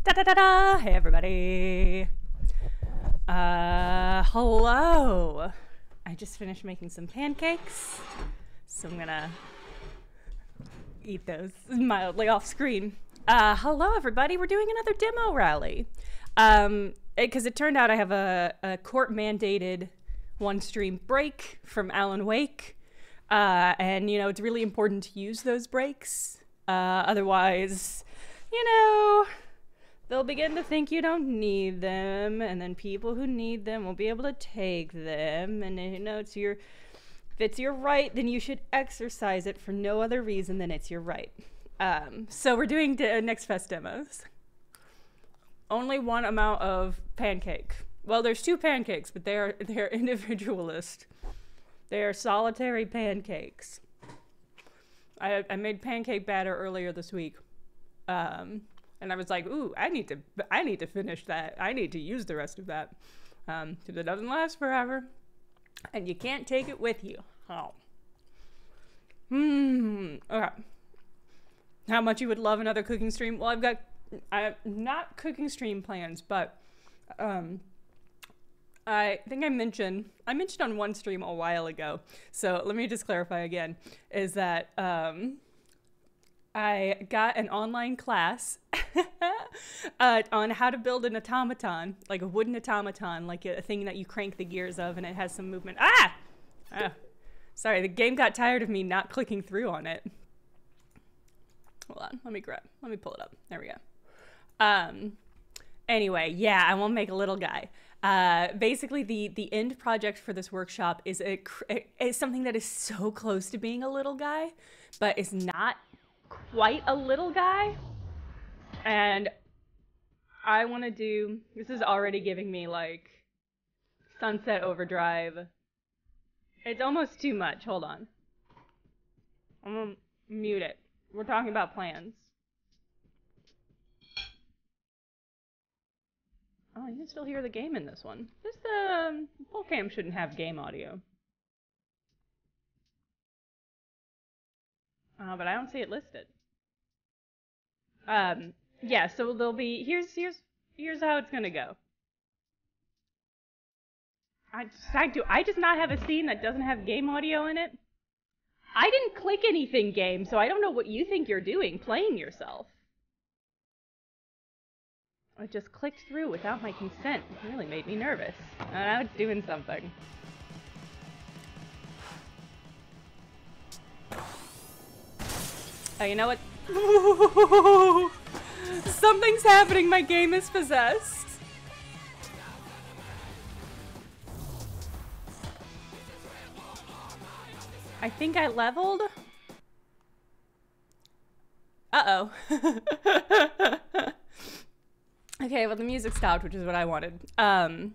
Da da da da! Hey everybody! Hello! I just finished making some pancakes, so I'm gonna eat those mildly off screen. Hello everybody! We're doing another demo rally. Because it turned out I have a court-mandated one-stream break from Alan Wake. And, you know, it's really important to use those breaks. Otherwise, you know, they'll begin to think you don't need them, and then people who need them will be able to take them, and you know, if it's your right, then you should exercise it for no other reason than it's your right. So we're doing Next Fest demos. Only one amount of pancake. Well, there's two pancakes, but they're individualist. They are solitary pancakes. I made pancake batter earlier this week. And I was like, ooh, I need to finish that. I need to use the rest of that. Because it doesn't last forever. And you can't take it with you. Oh. Okay. How much you would love another cooking stream? Well, I have not cooking stream plans, but I think I mentioned on one stream a while ago. So let me just clarify again, is that I got an online class on how to build an automaton, like a wooden automaton, like a thing that you crank the gears of and it has some movement. Sorry, the game got tired of me not clicking through on it. Hold on, let me pull it up. There we go. Anyway, yeah, I won't make a little guy. Basically, the end project for this workshop is something that is so close to being a little guy, but is not quite a little guy. And I want to do, this is already giving me like Sunset Overdrive. It's almost too much. Hold on. I'm gonna mute it. We're talking about plans. Oh, you can still hear the game in this one. This full cam shouldn't have game audio. But I don't see it listed. Yeah, so there'll be, here's how it's gonna go. Do I just not have a scene that doesn't have game audio in it? I didn't click anything, game, so I don't know what you think you're doing, playing yourself. I just clicked through without my consent. It really made me nervous. Now it's doing something. Oh, you know what? Something's happening. My game is possessed. I think I leveled. Uh-oh. Okay, well the music stopped, which is what I wanted. I'm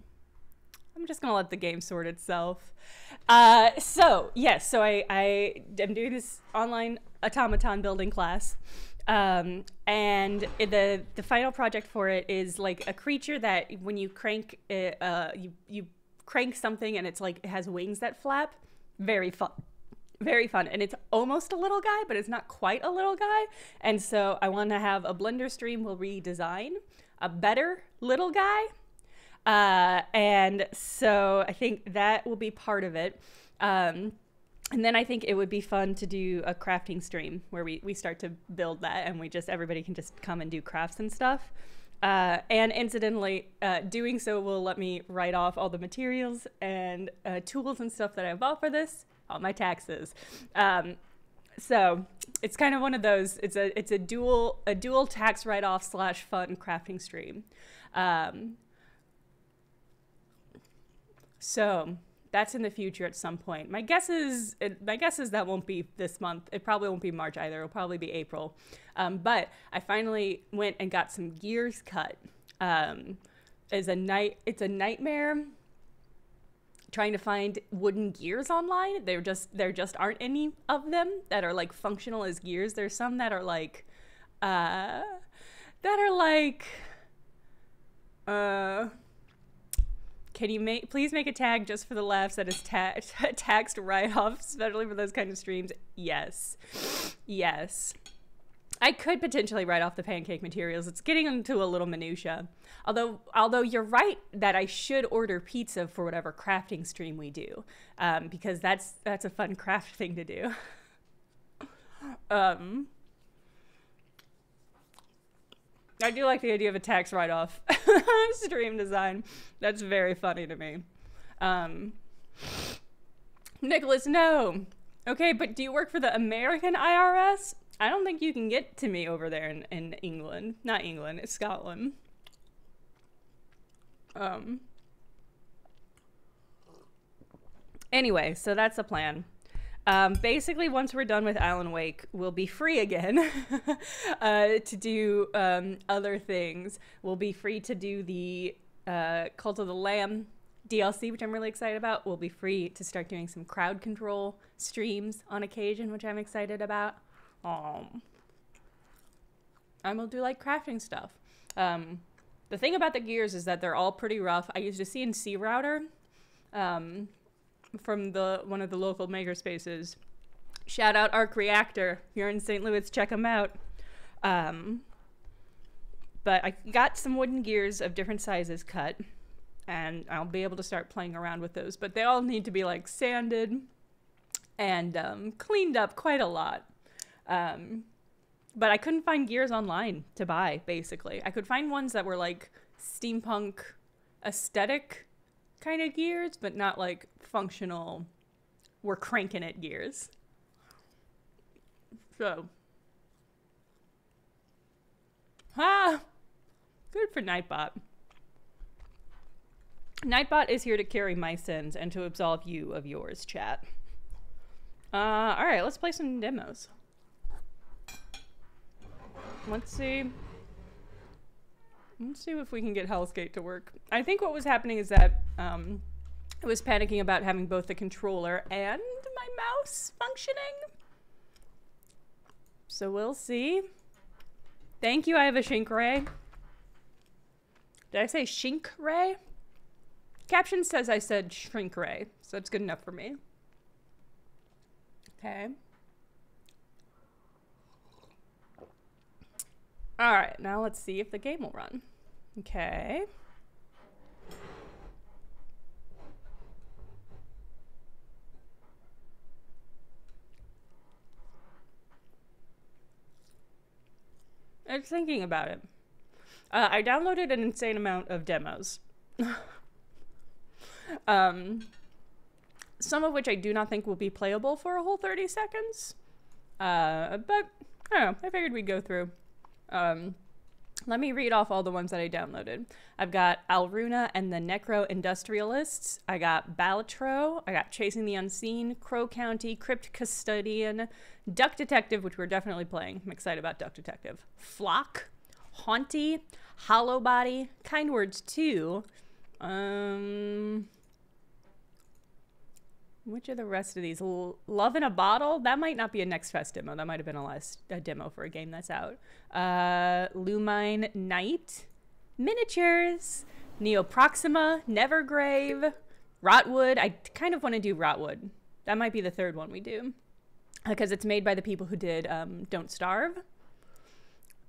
just gonna let the game sort itself. So I am doing this online automaton building class. And the final project for it is like a creature that when you crank it, you crank something and it's like it has wings that flap. Very fun. Very fun, and it's almost a little guy, but it's not quite a little guy. And so I want to have a Blender stream will redesign a better little guy. And so I think that will be part of it. And then I think it would be fun to do a crafting stream where we start to build that and everybody can just come and do crafts and stuff. And incidentally, doing so will let me write off all the materials and tools and stuff that I bought for this, all my taxes. So it's kind of one of those, it's a dual tax write-off / fun crafting stream. So that's in the future at some point. My guess is that won't be this month. It probably won't be March either. It'll probably be April. But I finally went and got some gears cut. It's a nightmare trying to find wooden gears online. There just aren't any of them that are like functional as gears. There's some that are like can you please make a tag just for the laughs that is taxed right off, especially for those kind of streams? Yes. Yes. I could potentially write off the pancake materials. It's getting into a little minutia. Although you're right that I should order pizza for whatever crafting stream we do, because that's a fun craft thing to do. I do like the idea of a tax write-off stream design. That's very funny to me. Nicholas, no. Okay, but do you work for the American IRS? I don't think you can get to me over there in England. Not England, it's Scotland. Anyway, so that's the plan. Basically, once we're done with Alan Wake, we'll be free again to do other things. We'll be free to do the Cult of the Lamb DLC, which I'm really excited about. We'll be free to start doing some crowd control streams on occasion, which I'm excited about. And we'll do like crafting stuff. The thing about the gears is that they're all pretty rough. I used a CNC router from one of the local makerspaces. Shout out Arc Reactor. If you're in St. Louis, check them out. But I got some wooden gears of different sizes cut, and I'll be able to start playing around with those. But they all need to be like sanded and cleaned up quite a lot. But I couldn't find gears online to buy, basically. I could find ones that were like steampunk aesthetic kind of gears, but not like functional, we're cranking it gears. So. Good for Nightbot. Nightbot is here to carry my sins and to absolve you of yours, chat. Alright, let's play some demos. Let's see if we can get Helskate to work. I think what was happening is that I was panicking about having both the controller and my mouse functioning. So we'll see. Thank you, I have a Shink Ray. Did I say Shink Ray? Caption says I said Shrink Ray, so that's good enough for me. Okay. All right, now let's see if the game will run. Okay. I was thinking about it. I downloaded an insane amount of demos. Some of which I do not think will be playable for a whole 30 seconds. But, I don't know, I figured we'd go through. Let me read off all the ones that I downloaded. I've got Alruna and the Necro-Industrialists. I got Balatro. I got Chasing the Unseen, Crow County, Crypt Custodian, Duck Detective, which we're definitely playing. I'm excited about Duck Detective. Flock, Hauntii, Hollow Body, Kind Words 2. Which are the rest of these? Love in a Bottle? That might not be a Next Fest demo. That might have been a demo for a game that's out. Lumine Night. Miniatures. Neoproxima. Nevergrave. Rotwood. I kind of want to do Rotwood. That might be the third one we do. Because it's made by the people who did Don't Starve.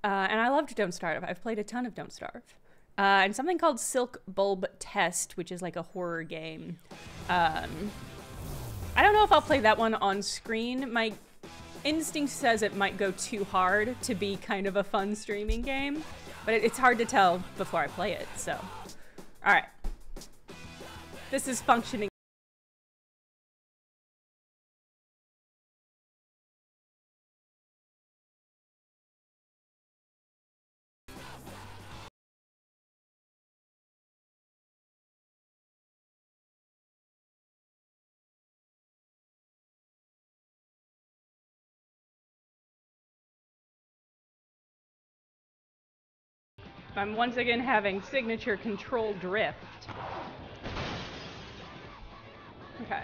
And I loved Don't Starve. I've played a ton of Don't Starve. And something called Silk Bulb Test, which is like a horror game. I don't know if I'll play that one on screen. My instinct says it might go too hard to be kind of a fun streaming game, but it's hard to tell before I play it, so. All right. This is functioning. I'm once again having signature control drift. Okay.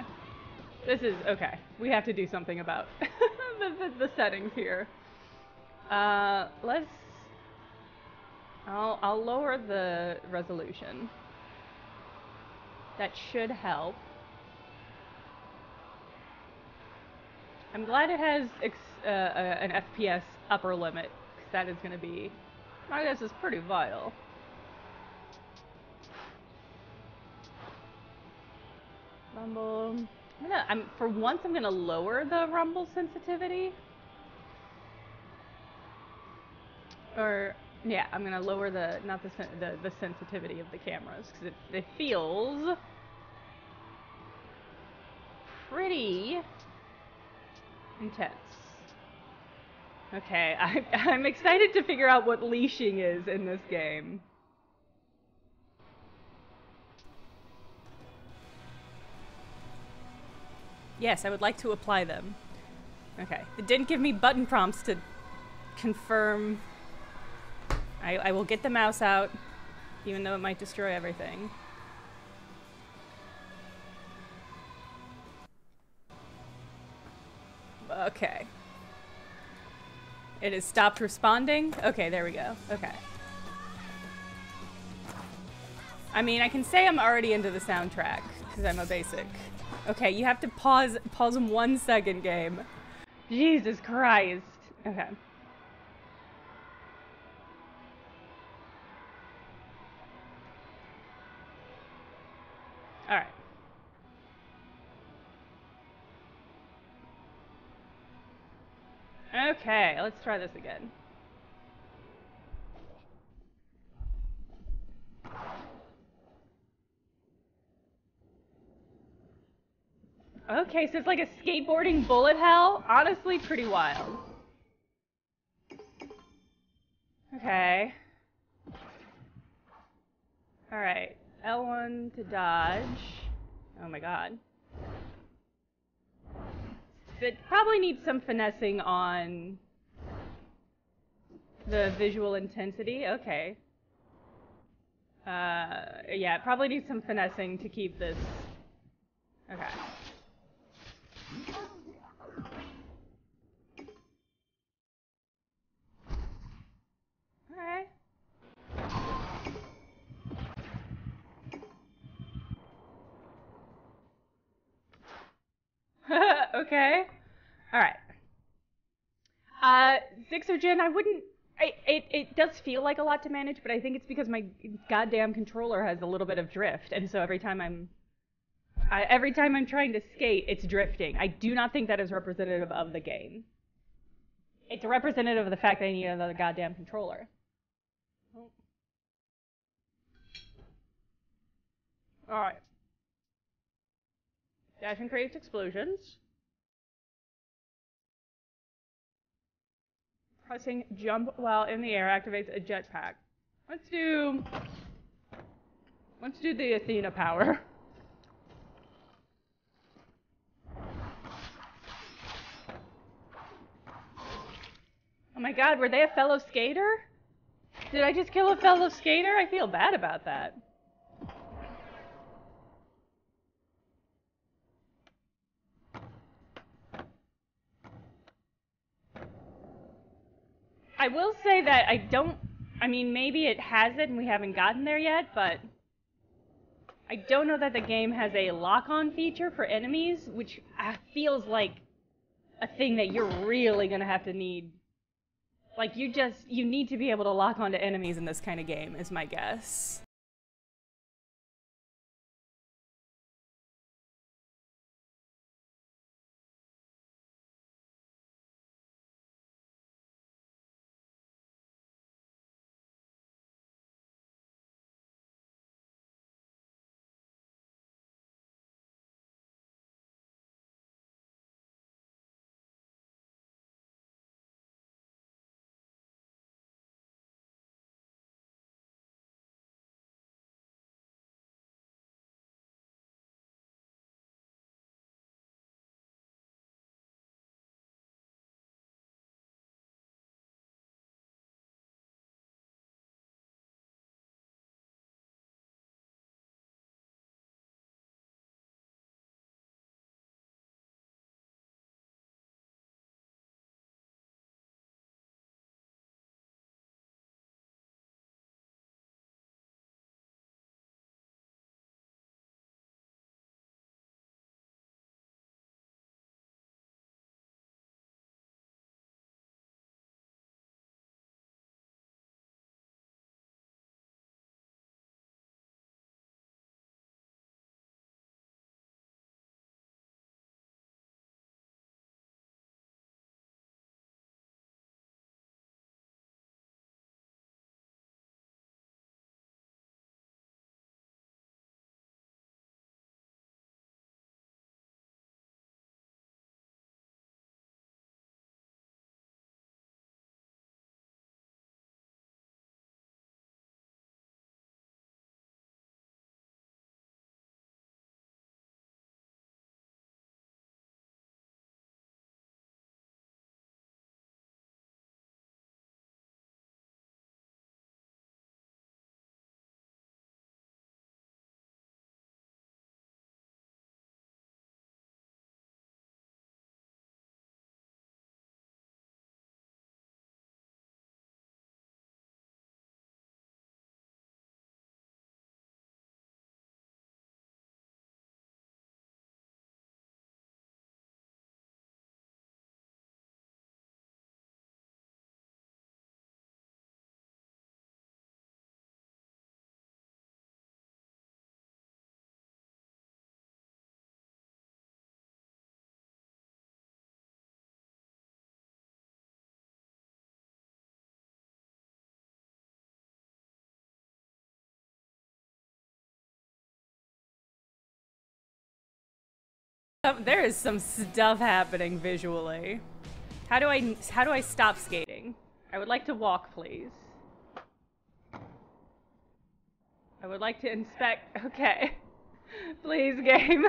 This is, okay. We have to do something about the settings here. I'll lower the resolution. That should help. I'm glad it has an FPS upper limit, because that is going to be, I guess, is pretty vital. Rumble. For once, I'm gonna lower the rumble sensitivity. Or yeah, I'm gonna lower the the sensitivity of the cameras because it feels pretty intense. Okay, I'm excited to figure out what leashing is in this game. Yes, I would like to apply them. Okay, it didn't give me button prompts to confirm. I will get the mouse out, even though it might destroy everything. Okay. It has stopped responding? Okay, there we go. Okay. I mean, I can say I'm already into the soundtrack, because I'm a basic. Okay, you have to pause them 1 second, game. Jesus Christ. Okay. Alright. Okay, let's try this again. Okay, so it's like a skateboarding bullet hell? Honestly, pretty wild. Okay. Alright, L1 to dodge. Oh my god. It probably needs some finessing on the visual intensity. Okay. Yeah, it probably needs some finessing to keep this. Okay. Alright. Okay. Alright. Zixer Jin, I wouldn't. It does feel like a lot to manage, but I think it's because my goddamn controller has a little bit of drift, and so every time I'm trying to skate, it's drifting. I do not think that is representative of the game. It's representative of the fact that I need another goddamn controller. Oh. Alright. Dashing creates explosions. Pressing jump while in the air activates a jetpack. Let's do the Athena power. Oh my god, were they a fellow skater? Did I just kill a fellow skater? I feel bad about that. I will say that I mean, maybe it has it and we haven't gotten there yet, but I don't know that the game has a lock-on feature for enemies, which feels like a thing that you're really gonna have to need. Like, you need to be able to lock onto enemies in this kind of game, is my guess. There is some stuff happening visually. How do I stop skating? I would like to walk, please. I would like to inspect. Okay. Please, game.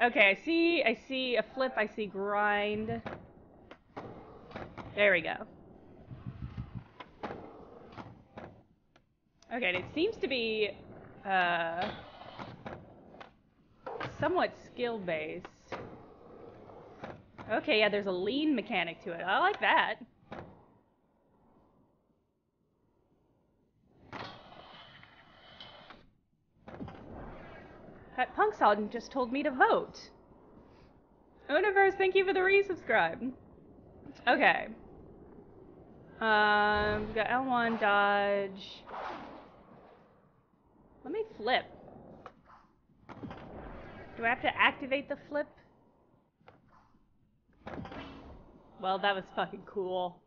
Okay, I see a flip, I see grind. There we go. Okay, and it seems to be somewhat skill-based. Okay, yeah, there's a lean mechanic to it. I like that. That Punksod just told me to vote. Universe, thank you for the resubscribe. Okay. We got L1, dodge. Let me flip. Do I have to activate the flip? Well, that was fucking cool.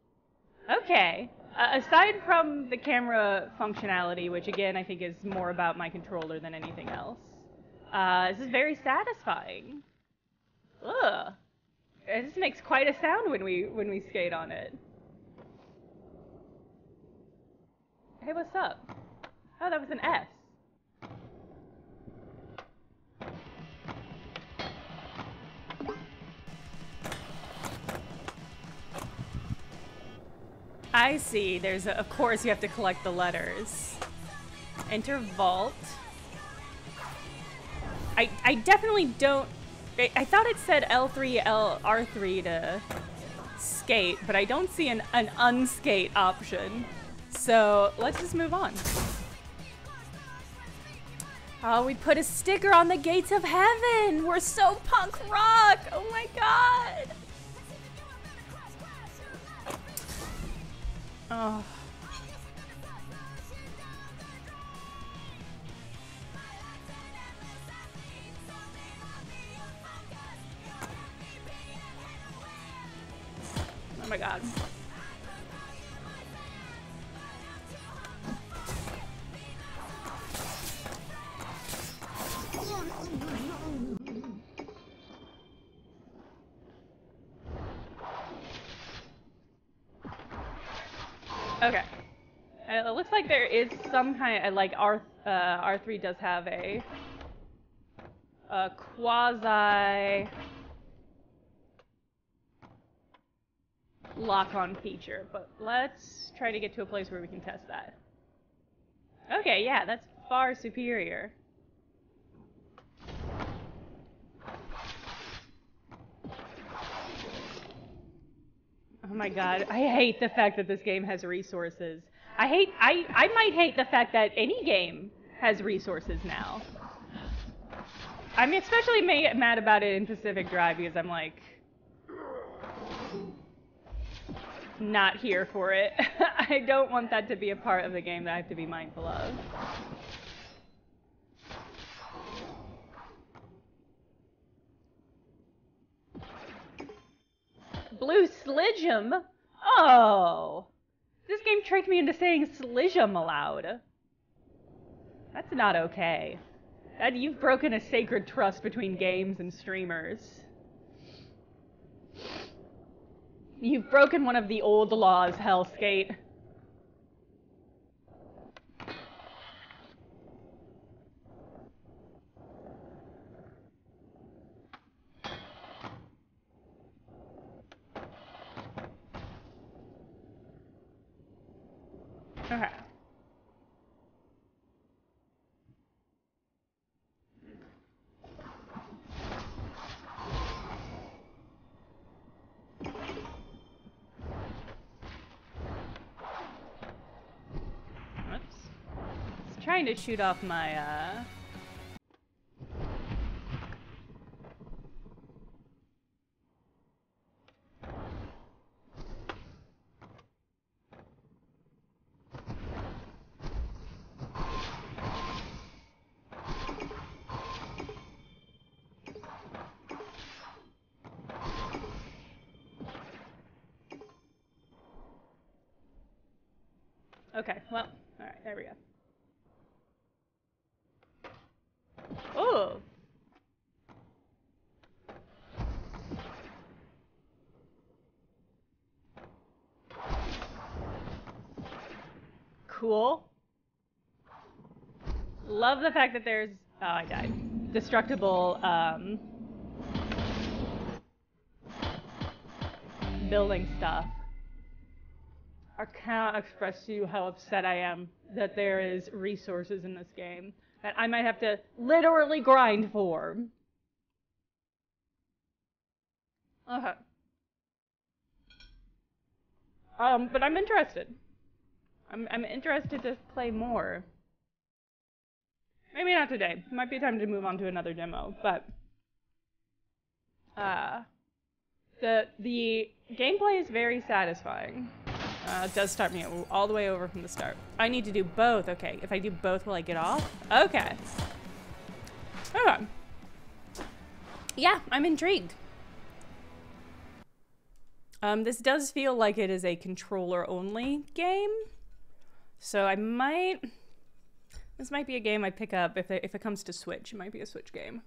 Okay. Aside from the camera functionality, which again I think is more about my controller than anything else, this is very satisfying. Ugh. This makes quite a sound when we skate on it. Hey, what's up? Oh, that was an S. I see. There's a, of course you have to collect the letters. Enter vault. I definitely don't. I thought it said L3, R3 to skate, but I don't see an unskate option. So let's just move on. Oh, we put a sticker on the gates of heaven. We're so punk rock. Oh my god. Oh. Oh my god. Okay. It looks like there is some kind of, like, R3 does have a quasi lock-on feature, but let's try to get to a place where we can test that. Okay, yeah, that's far superior. Oh my god, I hate the fact that this game has resources. I might hate the fact that any game has resources now. I'm especially mad about it in Pacific Drive because I'm like, not here for it. I don't want that to be a part of the game that I have to be mindful of. Blue Slijum? Oh! This game tricked me into saying Slijum aloud. That's not okay. You've broken a sacred trust between games and streamers. You've broken one of the old laws, Helskate. Okay. Trying to shoot off my Okay, well, alright, there we go. Oh! cool. Love the fact that there's, oh, I died. Destructible, building stuff. I cannot express to you how upset I am that there is resources in this game that I might have to literally grind for. Okay. But I'm interested. I'm interested to play more. Maybe not today. It might be time to move on to another demo, but the gameplay is very satisfying. It does start me all the way over from the start. I need to do both. Okay, if I do both, will I get off? Okay. Okay. Yeah, I'm intrigued. This does feel like it is a controller-only game, so this might be a game I pick up if it comes to Switch. It might be a Switch game.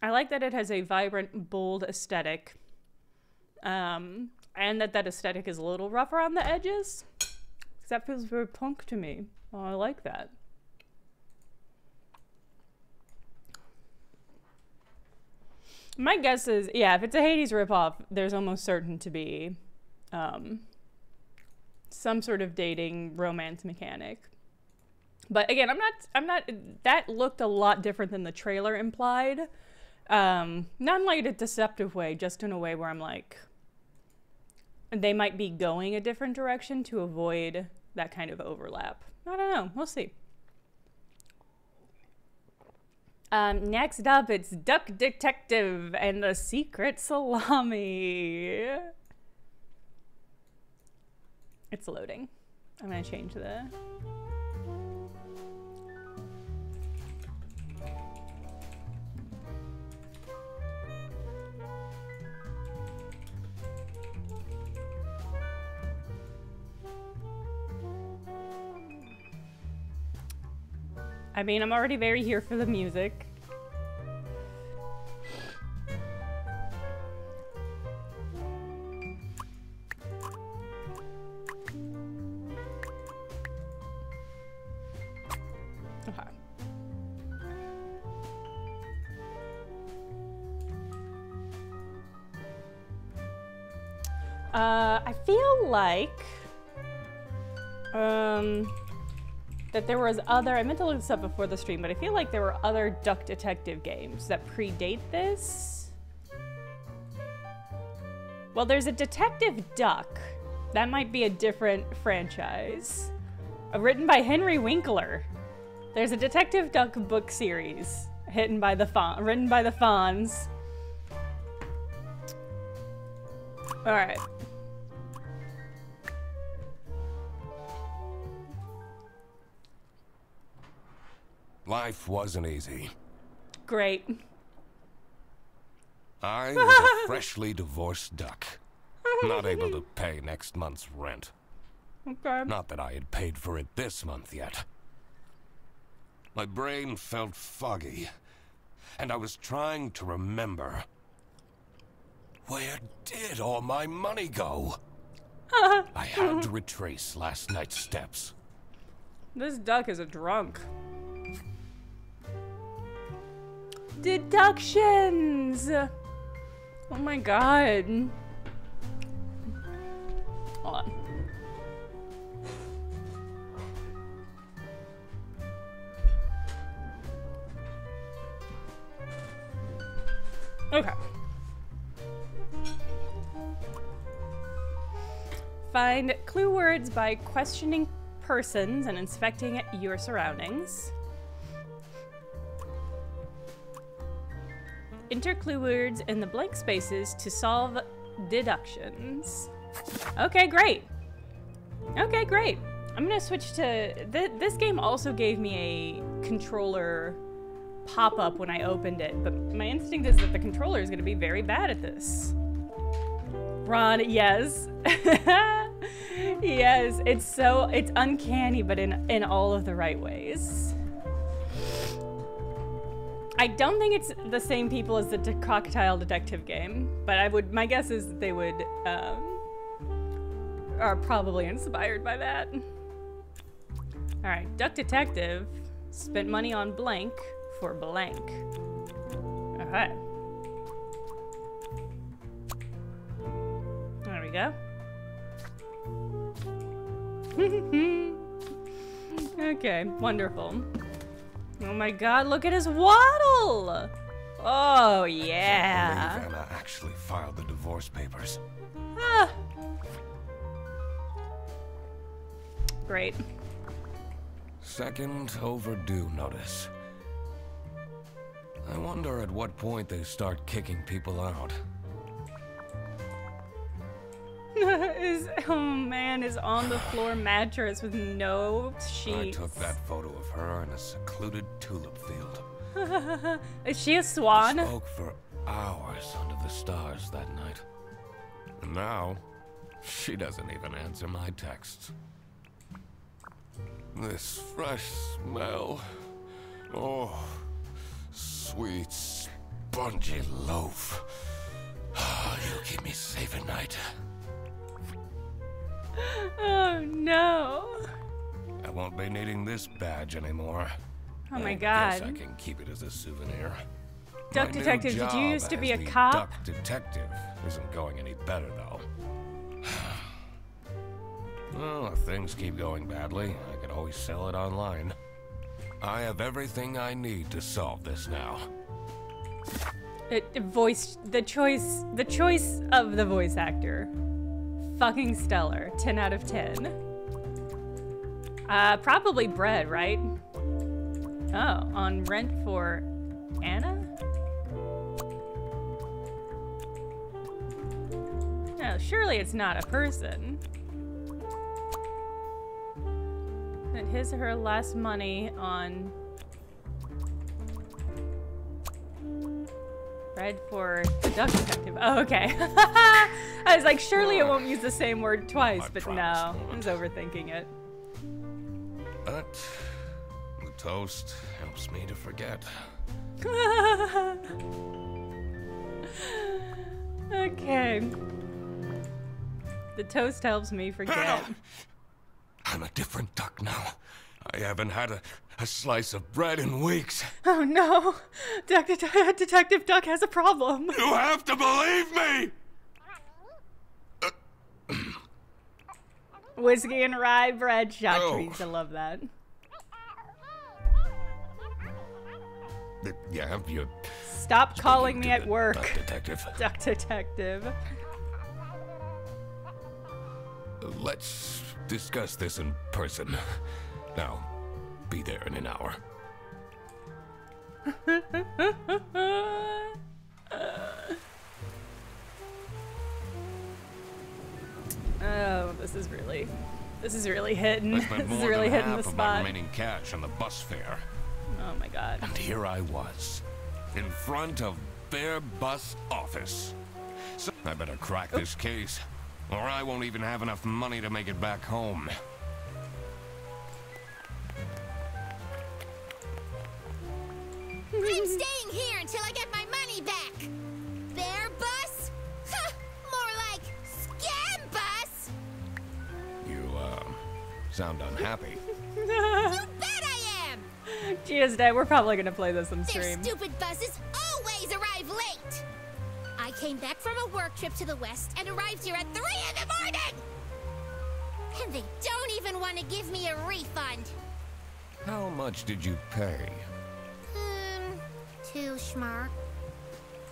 I like that it has a vibrant, bold aesthetic, and that aesthetic is a little rough around the edges, because that feels very punk to me. Oh, I like that. My guess is, yeah, if it's a Hades ripoff, there's almost certain to be some sort of dating romance mechanic. But again, I'm not, that looked a lot different than the trailer implied. Not in like a deceptive way, just in a way where I'm like, they might be going a different direction to avoid that kind of overlap. I don't know, we'll see. Next up, it's Duck Detective and the Secret Salami. It's loading. I'm gonna change the... I mean, I'm already very here for the music. Okay. I feel like that there was other, I meant to look this up before the stream, but I feel like there were other Duck Detective games that predate this. Well, there's a Detective Duck. That might be a different franchise. Written by Henry Winkler. There's a Detective Duck book series written by the Fonz. All right. Life wasn't easy. Great. I was a freshly divorced duck, not able to pay next month's rent. Okay. Not that I had paid for it this month yet. My brain felt foggy, and I was trying to remember. Where did all my money go? I had to retrace last night's steps. This duck is a drunk. Deductions! Oh my god. Hold on. Okay. Find clue words by questioning persons and inspecting your surroundings. Enter clue words in the blank spaces to solve deductions. Okay, great. Okay, great. I'm gonna switch to... This game also gave me a controller pop-up when I opened it, but my instinct is that the controller is gonna be very bad at this. Ron, yes. Yes, it's uncanny, but in all of the right ways. I don't think it's the same people as the Crocodile Detective game, but my guess is that they would, are probably inspired by that. Alright, Duck Detective spent money on blank for blank. Alright. There we go. Okay, wonderful. Oh my god, look at his waddle! Oh, yeah. I believe Anna actually filed the divorce papers. Ah. Great. Second overdue notice. I wonder at what point they start kicking people out. Oh man, his on the floor mattress with no sheets. I took that photo of her in a secluded tulip field. Is she a swan? We spoke for hours under the stars that night. And now, she doesn't even answer my texts. This fresh smell. Oh, sweet, spongy loaf. You'll keep me safe at night. Oh no. I won't be needing this badge anymore. Oh my I god. guess I can keep it as a souvenir. Duck My new Detective, did you job used to be a as the cop? Duck Detective isn't going any better, though. Well, if things keep going badly, I could always sell it online. I have everything I need to solve this now. The choice of the voice actor. Fucking stellar. 10 out of 10. Probably Bread, right? Oh, on Rent for Anna? No, surely it's not a person. That his or her last money on Bread for the Duck Detective. Oh, okay. I was like, surely it won't use the same word twice, but no, I was overthinking it. But the toast helps me to forget. Okay. The toast helps me forget. I'm a different duck now. I haven't had a slice of bread in weeks. Oh no! Detective Duck has a problem. You have to believe me! Whiskey and rye bread shot treats. I love that. Yeah, you... Stop calling me at work. Duck Detective. Duck Detective. Let's discuss this in person. Now, be there in an hour. Oh, this is really hitting. I spent This is more really than hitting the half of my spot. remaining cash on the bus fare. Oh my god. And here I was, in front of their bus office. So I better crack this case, or I won't even have enough money to make it back home. I'm staying here until I get my money back. Bear bus? Huh, more like scam bus. You, sound unhappy. You bet I am. Tuesday, we're probably gonna play this on Their stream. stupid buses always arrive late. I came back from a work trip to the west and arrived here at 3 in the morning. And they don't even want to give me a refund. How much did you pay? Too schmark.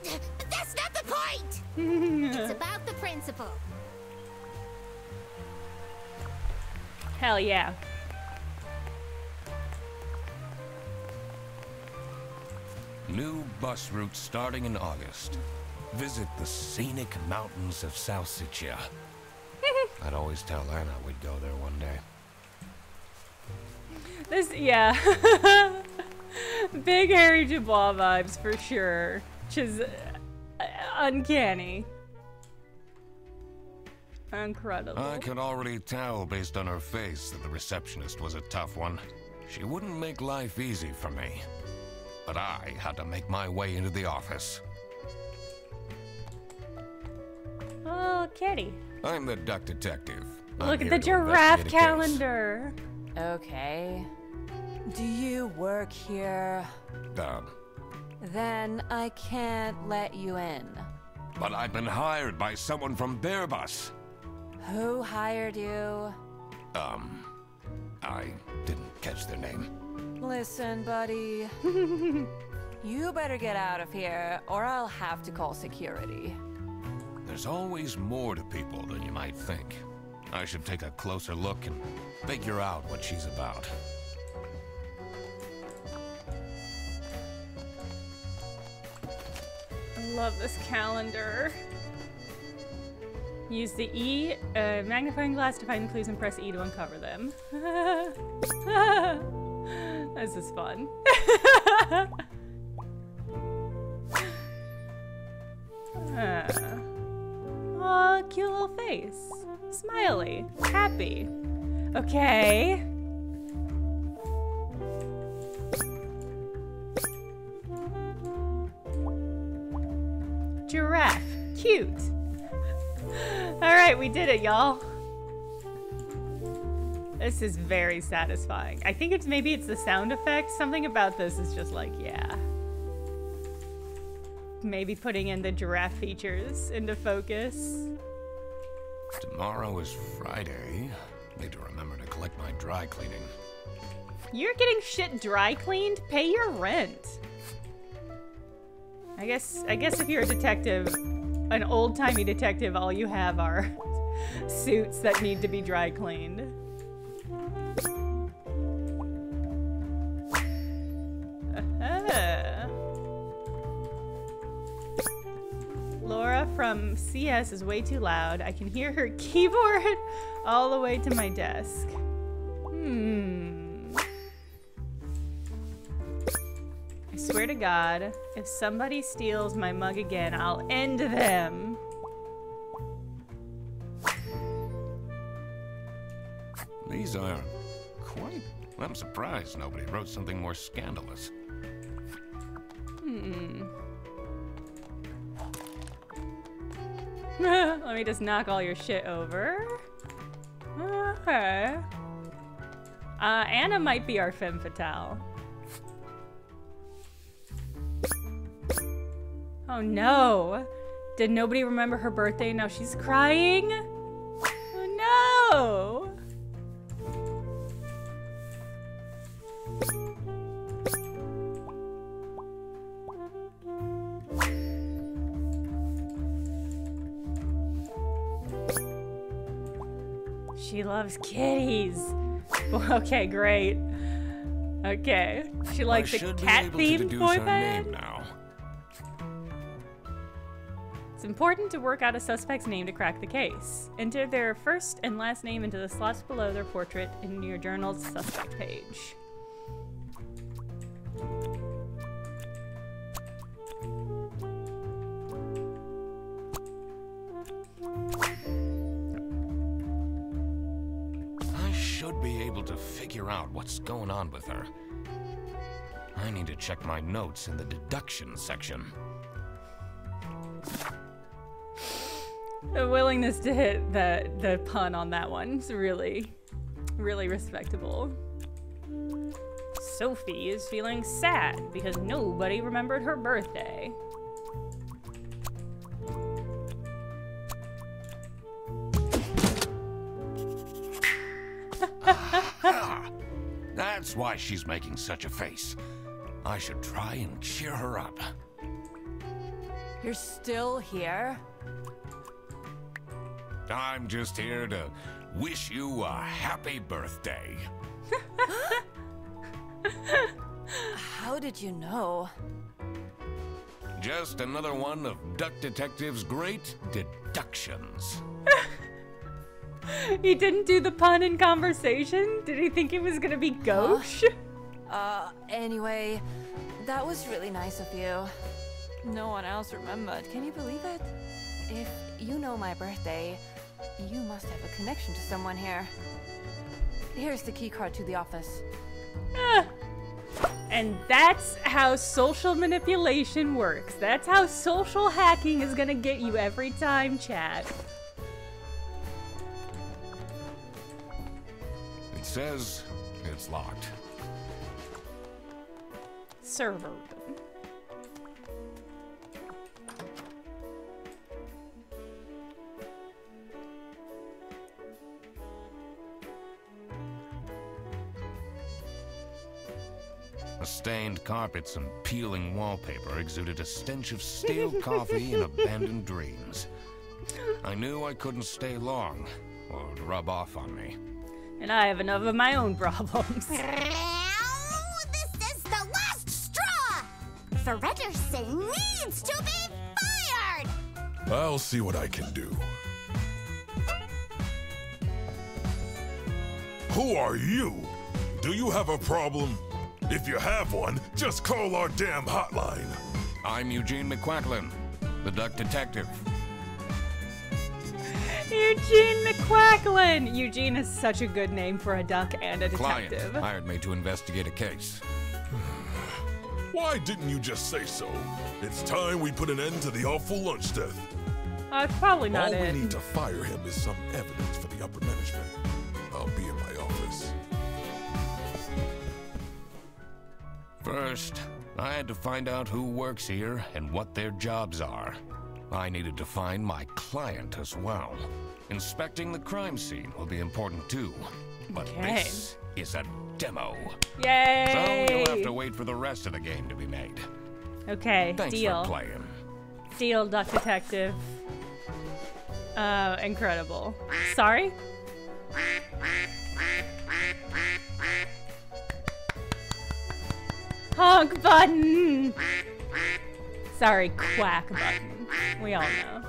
But that's not the point! It's about the principle. Hell yeah. New bus route starting in August. Visit the scenic mountains of South Siccia. I'd always tell Anna we'd go there one day. This, yeah. Big Harry Dubois vibes for sure. Which is uncanny. Incredible. I could already tell based on her face that the receptionist was a tough one. She wouldn't make life easy for me. but I had to make my way into the office. Oh, kitty. I'm the duck detective. Look at the giraffe calendar. Okay. Do you work here? Then I can't let you in. But I've been hired by someone from their bus. Who hired you? I didn't catch their name. Listen, buddy. You better get out of here, or I'll have to call security. There's always more to people than you might think. I should take a closer look and figure out what she's about. I love this calendar. Use the E magnifying glass to find the clues and press E to uncover them. This is fun. Oh, cute little face. Smiley. Happy. Okay. Giraffe. Cute. Alright, we did it, y'all. This is very satisfying. I think maybe it's the sound effect. Something about this is just like, yeah. Maybe putting in the giraffe features into focus. Tomorrow is Friday. Need to remember to collect my dry cleaning. You're getting shit dry cleaned? Pay your rent. I guess if you're a detective, an old-timey detective, all you have are suits that need to be dry cleaned. Laura from CS is way too loud. I can hear her keyboard all the way to my desk. I swear to God, if somebody steals my mug again, I'll end them. These are quite... I'm surprised nobody wrote something more scandalous. Let me just knock all your shit over. Okay. Anna might be our femme fatale. Oh no! Did nobody remember her birthday? Now she's crying? Oh no! She loves kitties. Okay, great. Okay. She likes a cat-themed boy band? It's important to work out a suspect's name to crack the case. Enter their first and last name into the slots below their portrait in your journal's suspect page. I should be able to figure out what's going on with her. I need to check my notes in the deduction section. The willingness to hit the pun on that one is really, really respectable. Sophie is feeling sad because nobody remembered her birthday. That's why she's making such a face. I should try and cheer her up. You're still here? I'm just here to wish you a happy birthday. How did you know? Just another one of Duck Detective's great deductions. He didn't do the pun in conversation? Did he think it was gonna be gauche? Anyway, that was really nice of you. No one else remembered. Can you believe it? If you know my birthday, you must have a connection to someone here. Here's the key card to the office. And that's how social manipulation works. That's how social hacking is gonna get you every time, chat. It says it's locked. Server. The stained carpets and peeling wallpaper exuded a stench of stale coffee and abandoned dreams. I knew I couldn't stay long, or it would rub off on me. And I have enough of my own problems. Now, this is the last straw! Fredderson needs to be fired! I'll see what I can do. Who are you? Do you have a problem? If you have one, just call our damn hotline. I'm Eugene McQuacklin, the duck detective. Eugene McQuacklin! Eugene is such a good name for a duck and a detective. Client hired me to investigate a case. Why didn't you just say so? It's time we put an end to the awful lunch death. It's probably not All it. we need to fire him is some evidence for the upper management. I'll be in my office. First, I had to find out who works here and what their jobs are. I needed to find my client as well. Inspecting the crime scene will be important too. But Okay. this is a demo. Yay! So you'll have to wait for the rest of the game to be made. Okay, Thanks deal. for playing. Deal, duck detective. Incredible. Sorry? Honk button! Sorry, quack button. We all know.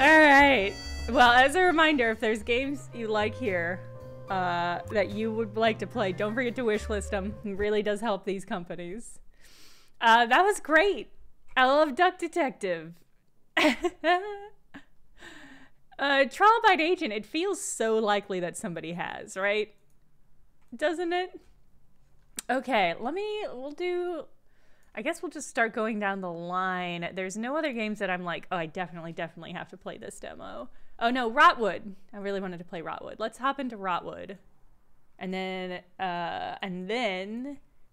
Alright. Well, as a reminder, if there's games you like here that you would like to play, don't forget to wishlist them. It really does help these companies. That was great. I love Duck Detective. Trial by agent, it feels so likely that somebody has, right? Doesn't it? Okay, I guess we'll just start going down the line. There's no other games that I'm like, oh, I definitely have to play this demo. Oh no, Rotwood. I really wanted to play Rotwood. Let's hop into Rotwood. And then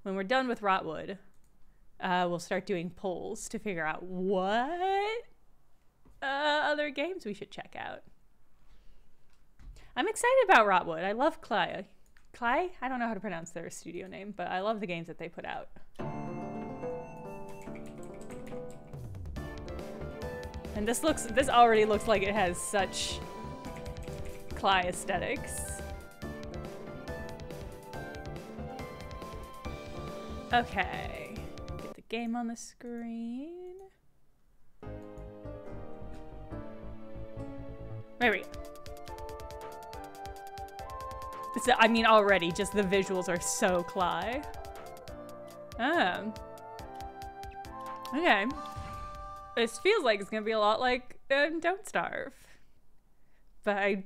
when we're done with Rotwood, we'll start doing polls to figure out what other games we should check out. I'm excited about Rotwood. I love Klei. Klei? I don't know how to pronounce their studio name, but I love the games that they put out. And this already looks like it has such Klei aesthetics. Okay. Get the game on the screen. There we go. So, I mean, already, just the visuals are so Klei. Oh. Okay. This feels like it's gonna be a lot like Don't Starve. But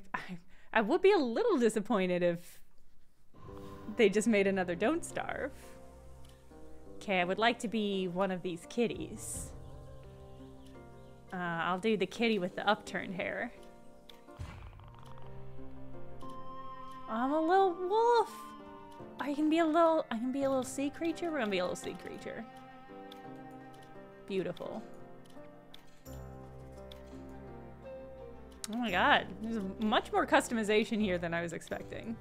I would be a little disappointed if they just made another Don't Starve. Okay, I would like to be one of these kitties. I'll do the kitty with the upturned hair. I'm a little wolf. I can be a little sea creature. We're gonna be a little sea creature. Beautiful. Oh my god, there's much more customization here than I was expecting.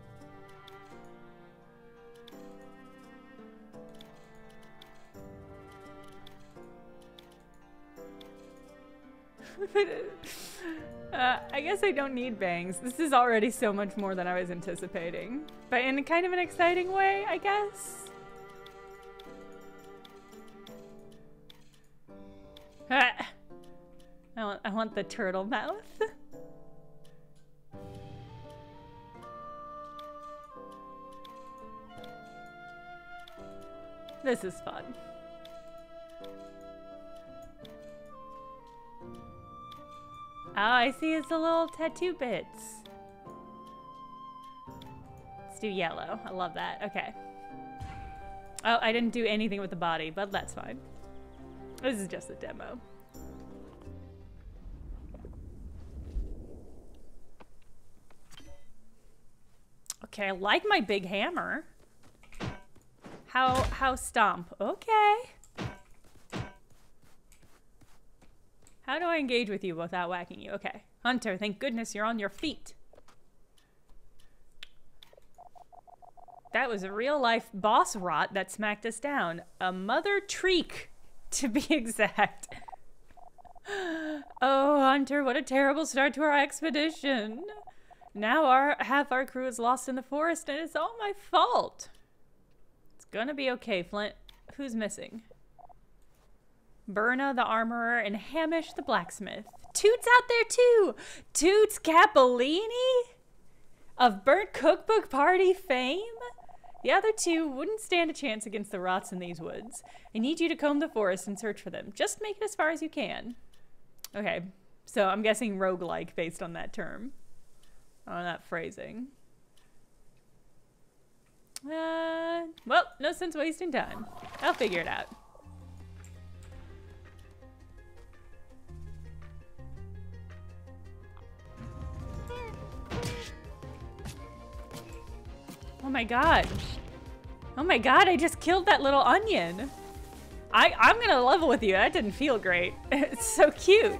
I guess I don't need bangs. This is already so much more than I was anticipating. But in kind of an exciting way, I guess. I want the turtle mouth. This is fun. Oh, I see it's the little tattoo bits. do yellow. I love that. Okay. Oh, I didn't do anything with the body, but that's fine. This is just a demo. Okay, I like my big hammer. How stomp? Okay. How do I engage with you without whacking you? Okay. Hunter, thank goodness you're on your feet. That was a real-life boss rot that smacked us down. A mother treek, to be exact. Oh, Hunter, what a terrible start to our expedition. Now half our crew is lost in the forest, and it's all my fault. It's gonna be okay, Flint. Who's missing? Berna, the armorer, and Hamish, the blacksmith. Toots out there, too! Toots Capolini? Of Burnt Cookbook Party fame? The other two wouldn't stand a chance against the rots in these woods. I need you to comb the forest and search for them. Just make it as far as you can. Okay, so I'm guessing roguelike based on that term. On that phrasing. Well, no sense wasting time. I'll figure it out. Oh my god. Oh my god, I just killed that little onion. I'm gonna level with you. That didn't feel great. It's so cute.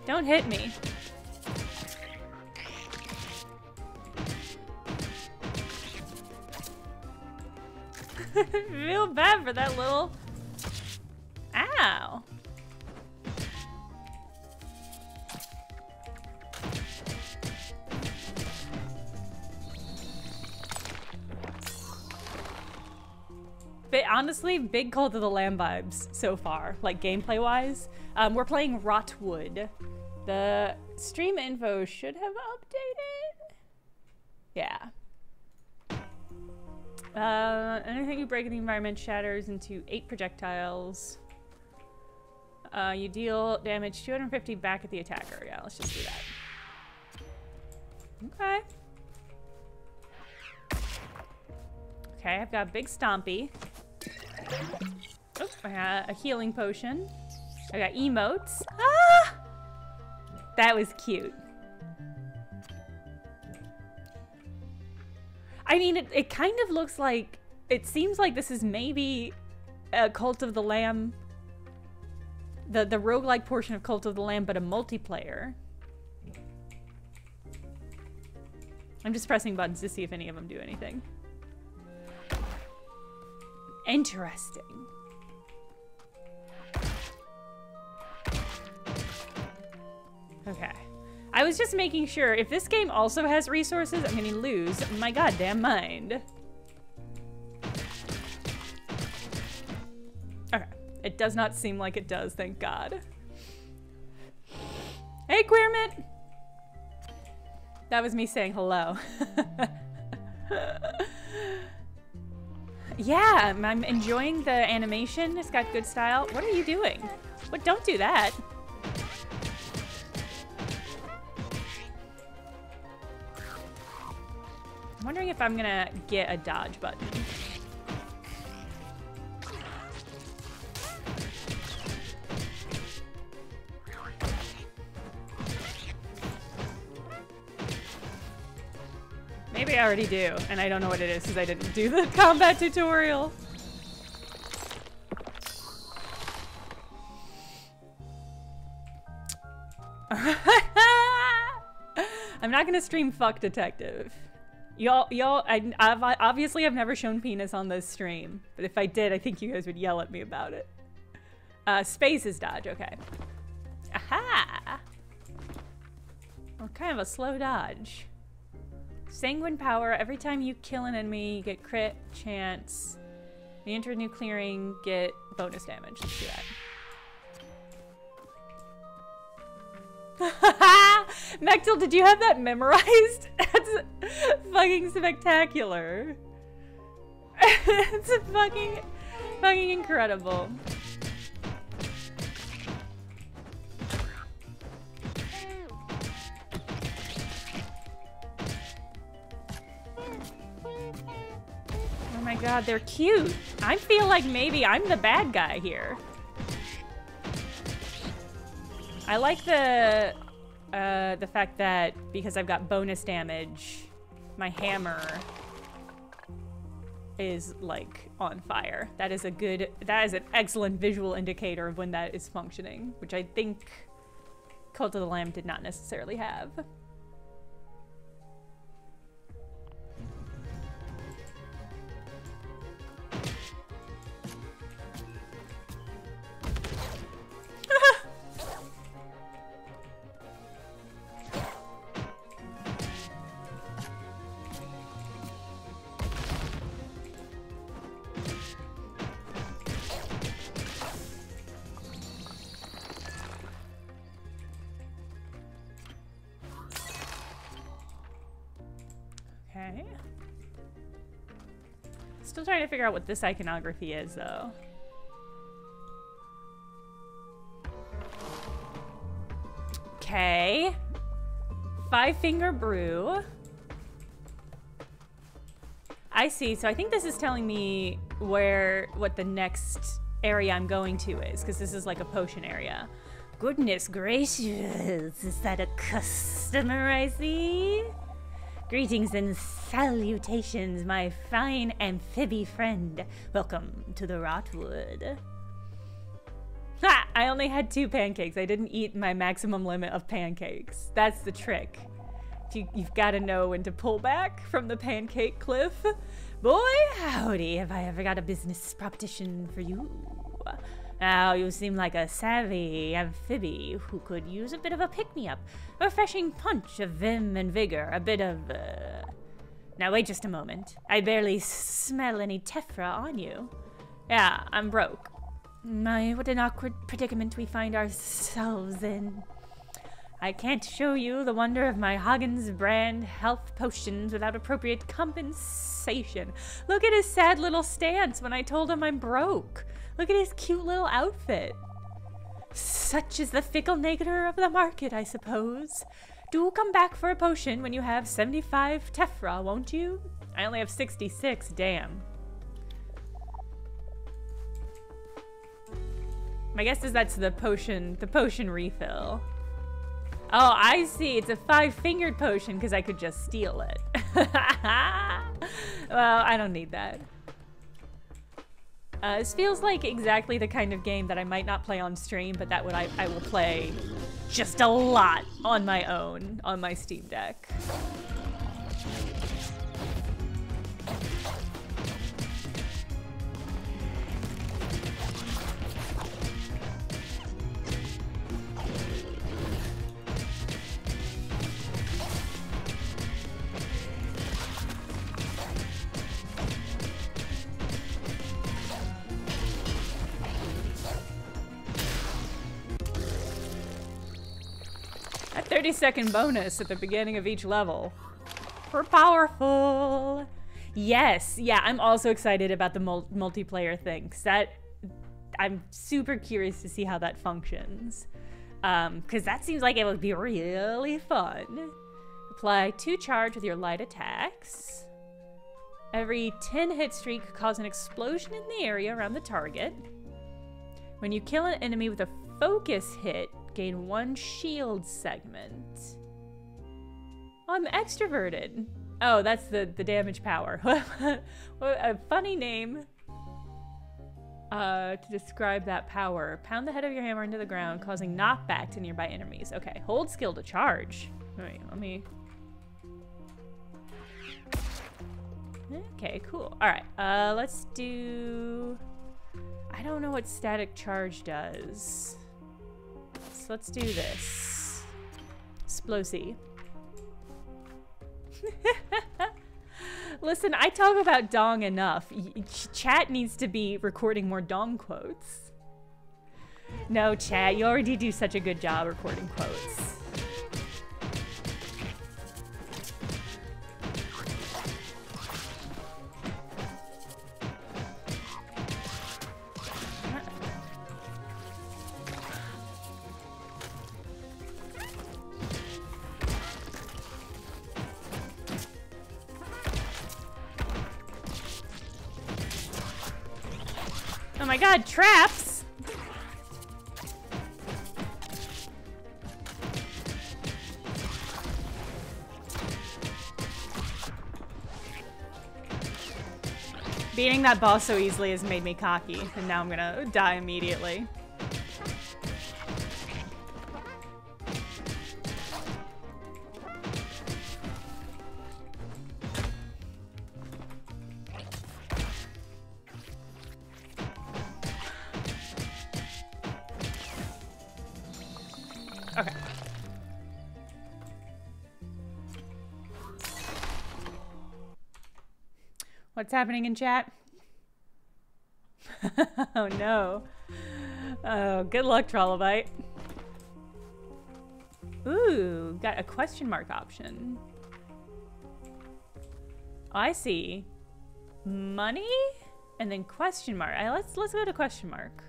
Don't hit me. I feel bad for that little... Ow. But honestly, big Cult of the Lamb vibes so far, like gameplay-wise. We're playing Rotwood. The stream info should have updated. Yeah. Anything you break in the environment shatters into 8 projectiles. You deal damage 250 back at the attacker. Yeah, let's just do that. Okay. Okay, I've got Big Stompy. Oh, I got a healing potion. I got emotes. Ah! That was cute. I mean, it kind of looks like... It seems like this is maybe a Cult of the Lamb... The roguelike portion of Cult of the Lamb, but a multiplayer. I'm just pressing buttons to see if any of them do anything. Interesting. Okay. I was just making sure, if this game also has resources, I'm gonna lose my goddamn mind. Okay. It does not seem like it does, thank God. Hey, Queermint! That was me saying hello. Yeah, I'm enjoying the animation. It's got good style. What are you doing? What? Don't do that. I'm wondering if I'm gonna get a dodge button. Maybe I already do, and I don't know what it is because I didn't do the combat tutorial. I'm not gonna stream Fuck Detective. Obviously I've never shown penis on this stream, but if I did, I think you guys would yell at me about it. Space is dodge, okay. Aha! Well, kind of a slow dodge. Sanguine power, every time you kill an enemy, you get crit chance. You enter a new clearing, get bonus damage. Let's do that. Mechtil, did you have that memorized? That's fucking spectacular. It's a fucking incredible. my god, they're cute. I feel like maybe I'm the bad guy here. I like the fact that because I've got bonus damage, my hammer is like on fire. That is an excellent visual indicator of when that is functioning, which I think Cult of the Lamb did not necessarily have. Okay. Still trying to figure out what this iconography is, though. Okay. 5-finger brew. I see. So I think this is telling me what the next area I'm going to is, because this is like a potion area. Goodness gracious, is that a customer I see? Greetings and salutations, my fine amphibi friend. Welcome to the Rotwood. Ha! I only had 2 pancakes. I didn't eat my maximum limit of pancakes. That's the trick. You've got to know when to pull back from the pancake cliff. Boy, howdy, have I ever got a business proposition for you. Now, you seem like a savvy amphibi who could use a bit of a pick-me-up. A refreshing punch of vim and vigor. A bit of, Now, wait just a moment. I barely smell any tephra on you. Yeah, I'm broke. My, what an awkward predicament we find ourselves in. I can't show you the wonder of my Hagen's brand health potions without appropriate compensation. Look at his sad little stance when I told him I'm broke. Look at his cute little outfit. Such is the fickle nature of the market, I suppose. Do come back for a potion when you have 75 tephra, won't you? I only have 66, damn. My guess is that's the potion refill. Oh, I see. It's a 5-fingered potion because I could just steal it. Well, I don't need that. This feels like exactly the kind of game that I might not play on stream, but that I will play just a lot on my own on my Steam Deck. A 30-second bonus at the beginning of each level. We're powerful. Yes, yeah, I'm also excited about the multiplayer thing, because I'm super curious to see how that functions. Because that seems like it would be really fun. Apply 2 charge with your light attacks. Every 10 hit streak could cause an explosion in the area around the target. When you kill an enemy with a focus hit, gain 1 shield segment. Oh, I'm extroverted. Oh, that's the damage power. What a funny name to describe that power. Pound the head of your hammer into the ground, causing knockback to nearby enemies. Okay, hold skill to charge. Wait, let me... Okay, cool. All right, let's do... I don't know what static charge does. So let's do this. Explosive. Listen, I talk about dong enough. Chat needs to be recording more dong quotes. No, chat, you already do such a good job recording quotes. Oh my god, traps! Beating that boss so easily has made me cocky, and now I'm gonna die immediately. Okay. What's happening in chat? Oh no. Oh, good luck, Trollobite. Ooh, got a question mark option. Oh, I see. Money? And then question mark. Let's go to question mark.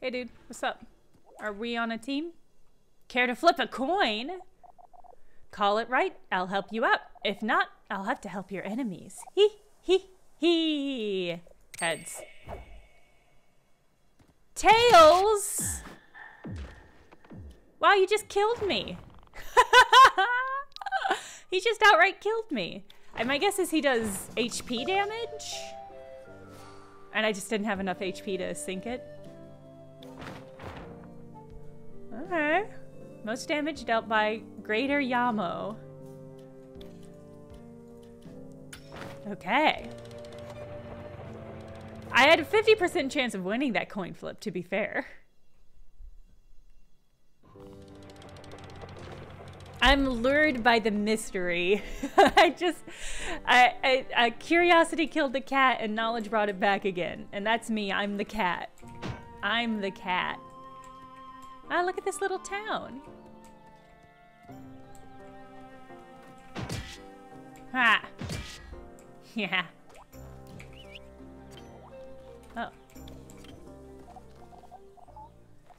Hey dude, what's up? Are we on a team? Care to flip a coin? Call it right, I'll help you out. If not, I'll have to help your enemies. Hee hee hee. Heads. Tails! Wow, you just killed me. He just outright killed me. And my guess is he does HP damage? And I just didn't have enough HP to sink it. Okay. Most damage dealt by Greater Yamo. Okay. I had a 50% chance of winning that coin flip, to be fair. I'm lured by the mystery. Curiosity killed the cat and knowledge brought it back again. And that's me, I'm the cat. I'm the cat. Ah, look at this little town. Ha! Yeah. Oh.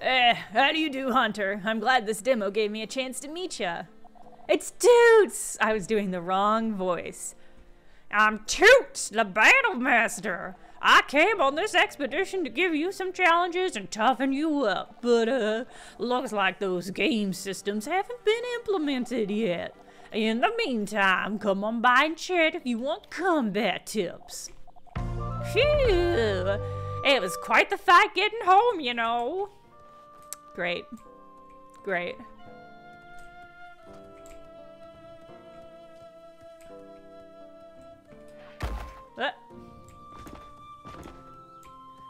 How do you do, Hunter? I'm glad this demo gave me a chance to meet ya. It's Toots! I was doing the wrong voice. I'm Toots, the Battle Master. I came on this expedition to give you some challenges and toughen you up, but looks like those game systems haven't been implemented yet. In the meantime, come on by and chat if you want combat tips. Phew! It was quite the fight getting home, you know. Great. Great.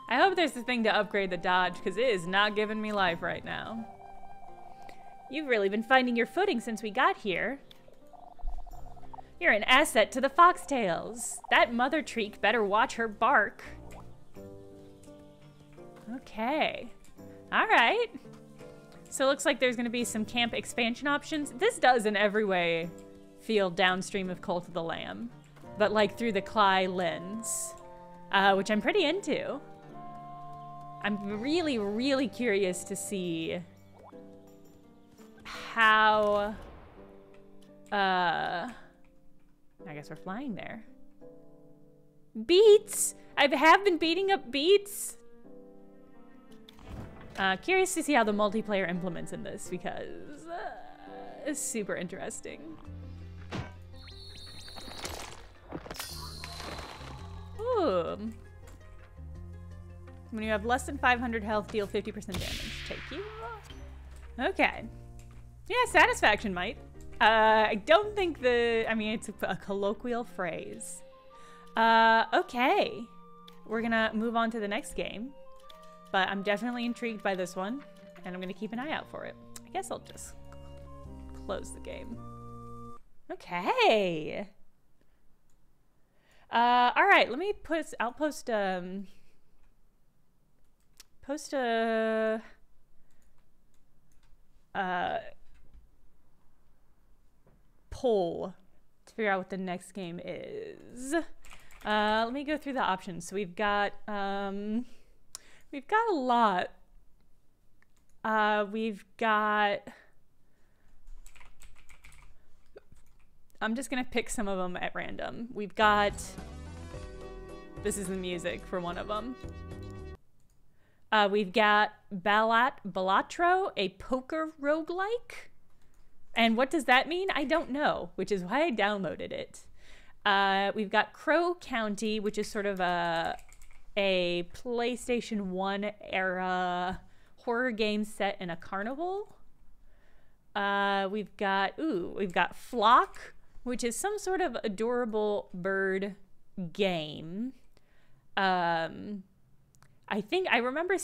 I hope there's a thing to upgrade the dodge, because it is not giving me life right now. You've really been finding your footing since we got here. You're an asset to the foxtails. That mother treek better watch her bark. Okay. Alright. So it looks like there's going to be some camp expansion options. This does in every way feel downstream of Cult of the Lamb, but like through the Klei lens, which I'm pretty into. I'm really, really curious to see how, I guess we're flying there. Beats! I have been beating up beats. Curious to see how the multiplayer implements in this, because it's super interesting. Ooh. When you have less than 500 health, deal 50% damage. Take you. Okay. Yeah, satisfaction might. I don't think I mean, it's a colloquial phrase. Okay. We're gonna move on to the next game. But I'm definitely intrigued by this one, and I'm gonna keep an eye out for it. I guess I'll just close the game. Okay. All right, let me I'll post a poll to figure out what the next game is. Let me go through the options. So we've got a lot. We've got I'm just gonna pick some of them at random. We've got, this is the music for one of them. We've got Balatro, a poker roguelike. And what does that mean? I don't know, which is why I downloaded it. We've got Crow County, which is sort of a PlayStation 1 era horror game set in a carnival. We've got Flock, which is some sort of adorable bird game. I think I remember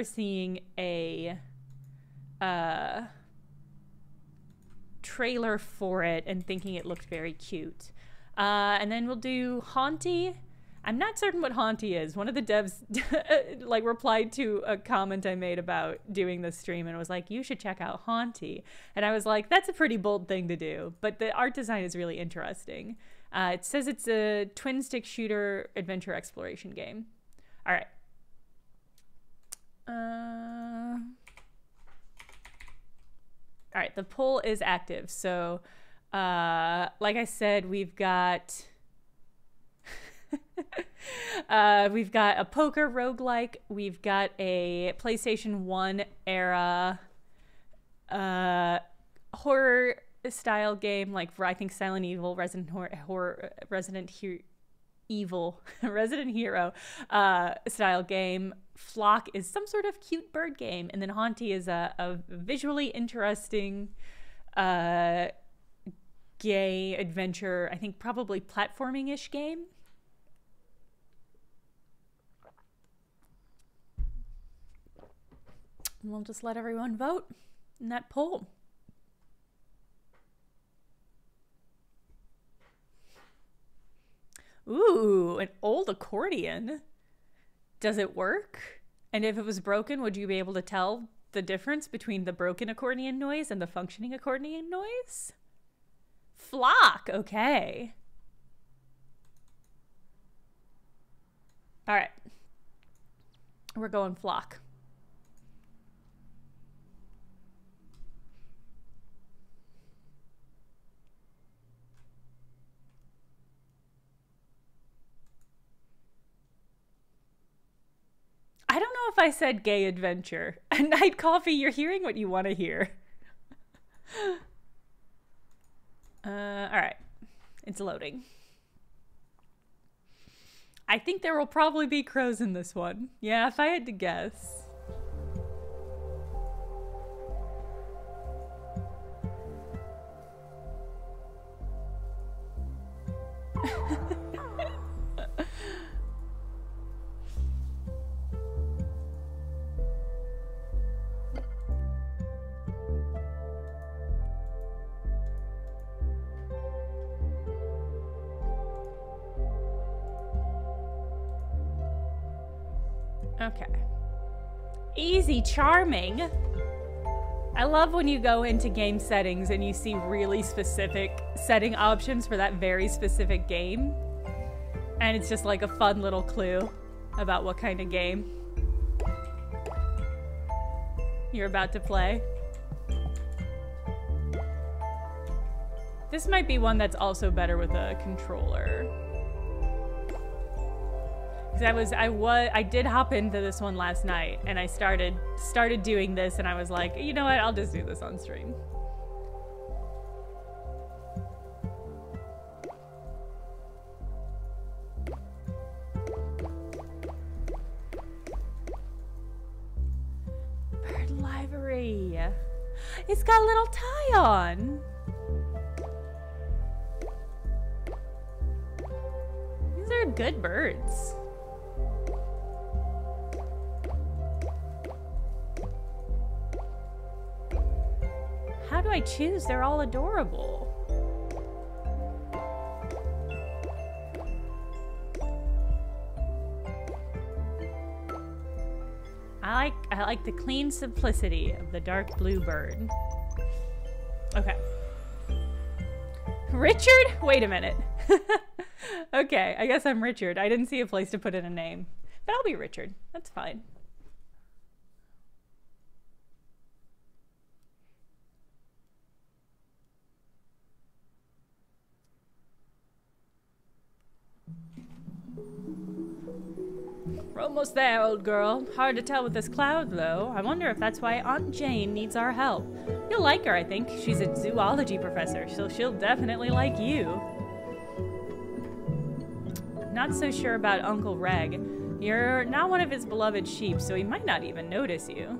seeing a trailer for it and thinking it looked very cute. And then we'll do Hauntii. I'm not certain what Hauntii is. One of the devs like replied to a comment I made about doing this stream and was like, you should check out Hauntii. And I was like, that's a pretty bold thing to do, but the art design is really interesting. It says it's a twin stick shooter adventure exploration game. All right. All right, the poll is active. So, like I said, we've got we've got a poker roguelike. We've got a PlayStation 1 era horror style game, like for I think Silent Evil, Resident Hero style game. Flock is some sort of cute bird game, and then Hauntii is a visually interesting gay adventure, I think probably platforming-ish game. And we'll just let everyone vote in that poll. Ooh, an old accordion. Does it work? And if it was broken, would you be able to tell the difference between the broken accordion noise and the functioning accordion noise? Flock, okay. All right. We're going Flock. I don't know if I said gay adventure. Night Coffee, you're hearing what you want to hear. All right. It's loading. I think there will probably be crows in this one. Yeah, if I had to guess. Okay. Easy charming. I love when you go into game settings and you see really specific setting options for that very specific game. And it's just like a fun little clue about what kind of game you're about to play. This might be one that's also better with a controller. I did hop into this one last night, and I started doing this, and I was like, you know what, I'll just do this on stream. Bird livery. It's got a little tie on. These are good birds. How do I choose? They're all adorable. I like the clean simplicity of the dark blue bird. Okay. Richard? Wait a minute. Okay, I guess I'm Richard. I didn't see a place to put in a name. But I'll be Richard. That's fine. We're almost there, old girl. Hard to tell with this cloud, though. I wonder if that's why Aunt Jane needs our help. You'll like her, I think. She's a zoology professor, so she'll definitely like you. Not so sure about Uncle Reg. You're not one of his beloved sheep, so he might not even notice you.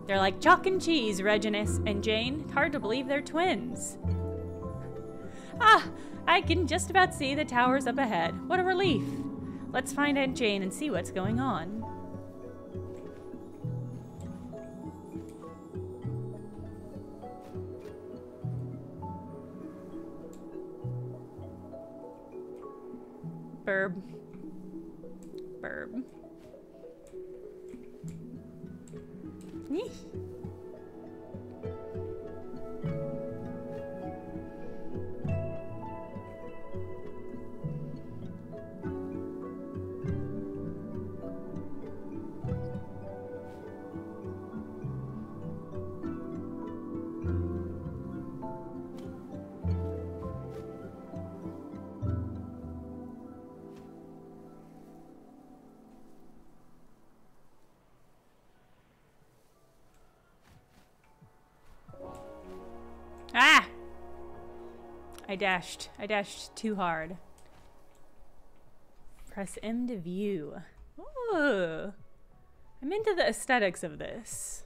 They're like chalk and cheese, Reginus and Jane. Hard to believe they're twins. Ah, I can just about see the towers up ahead. What a relief. Let's find Aunt Jane and see what's going on. Burb. Burb. Eesh. Ah! I dashed too hard. Press M to view. Ooh. I'm into the aesthetics of this.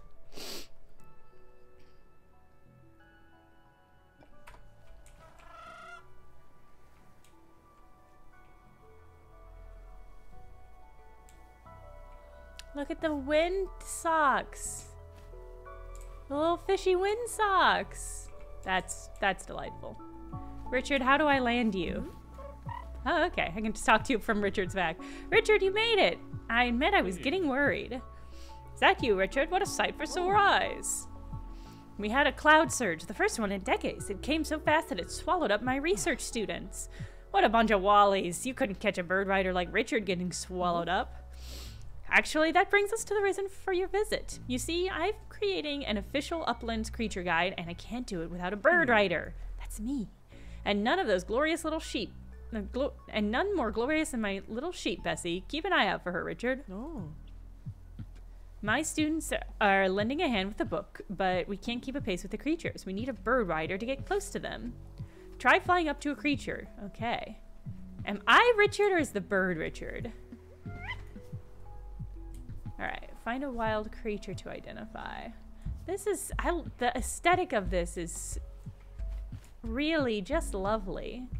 Look at the wind socks. The little fishy wind socks. That's delightful. Richard, how do I land you? Oh, okay. I can just talk to you from Richard's back. Richard, you made it. I admit I was getting worried. Is that you, Richard? What a sight for sore eyes. We had a cloud surge, the first one in decades. It came so fast that it swallowed up my research students. What a bunch of wallies. You couldn't catch a bird rider like Richard getting swallowed up. Actually, that brings us to the reason for your visit. You see, I'm creating an official Uplands creature guide, and I can't do it without a bird rider. That's me. And none of those glorious little sheep. And none more glorious than my little sheep, Bessie. Keep an eye out for her, Richard. Oh. My students are lending a hand with the book, but we can't keep a pace with the creatures. We need a bird rider to get close to them. Try flying up to a creature. Okay. Am I Richard, or is the bird Richard? Alright, find a wild creature to identify. This is, the aesthetic of this is really just lovely.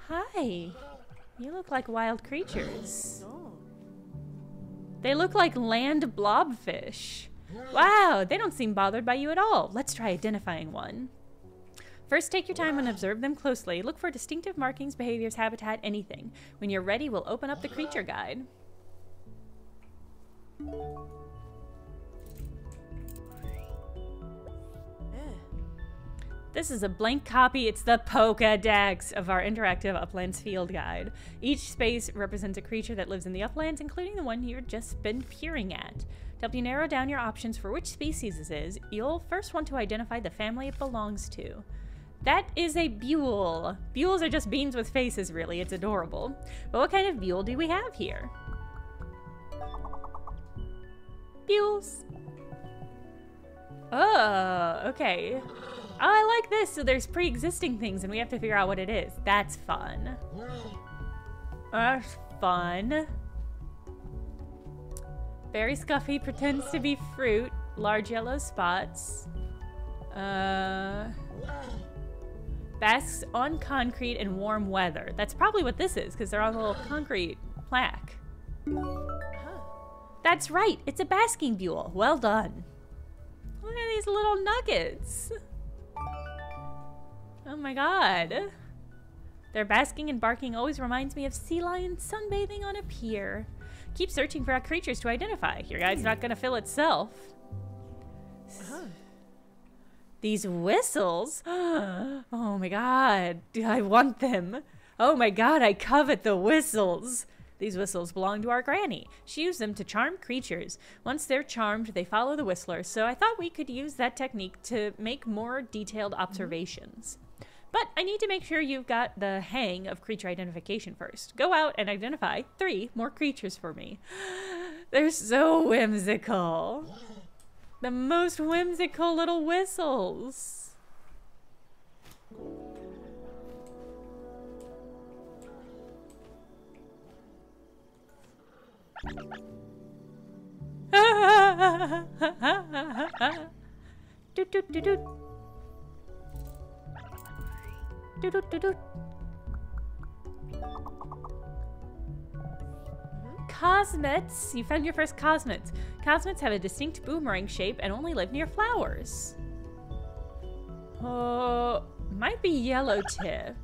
Hi, you look like wild creatures. Oh. They look like land blobfish. Wow, they don't seem bothered by you at all. Let's try identifying one. First, take your time and observe them closely. Look for distinctive markings, behaviors, habitat, anything. When you're ready, we'll open up the creature guide. This is a blank copy. It's the Pokédex of our interactive Uplands field guide. Each space represents a creature that lives in the Uplands, including the one you've just been peering at. To help you narrow down your options for which species this is, you'll first want to identify the family it belongs to. That is a Buell. Buells are just beans with faces, really. It's adorable. But what kind of Buell do we have here? Buells. Oh, okay. Oh, I like this. So there's pre-existing things and we have to figure out what it is. That's fun. That's fun. Very scuffy, pretends to be fruit. Large yellow spots. Basks on concrete in warm weather. That's probably what this is, because they're on a little concrete plaque. That's right, it's a basking Buell. Well done. Look at these little nuggets. Oh my god. Their basking and barking always reminds me of sea lions sunbathing on a pier. Keep searching for creatures to identify. Your guide's not gonna fill itself. These whistles? Oh my god, I want them. Oh my god, I covet the whistles. These whistles belong to our granny. She used them to charm creatures. Once they're charmed, they follow the whistler, so I thought we could use that technique to make more detailed observations. But I need to make sure you've got the hang of creature identification first. Go out and identify 3 more creatures for me. They're so whimsical. The most whimsical little whistles. Doot doot doot doot. Doot doot doot doot. Cosmets. You found your first cosmets. Cosmets have a distinct boomerang shape and only live near flowers. Oh, might be yellow tip.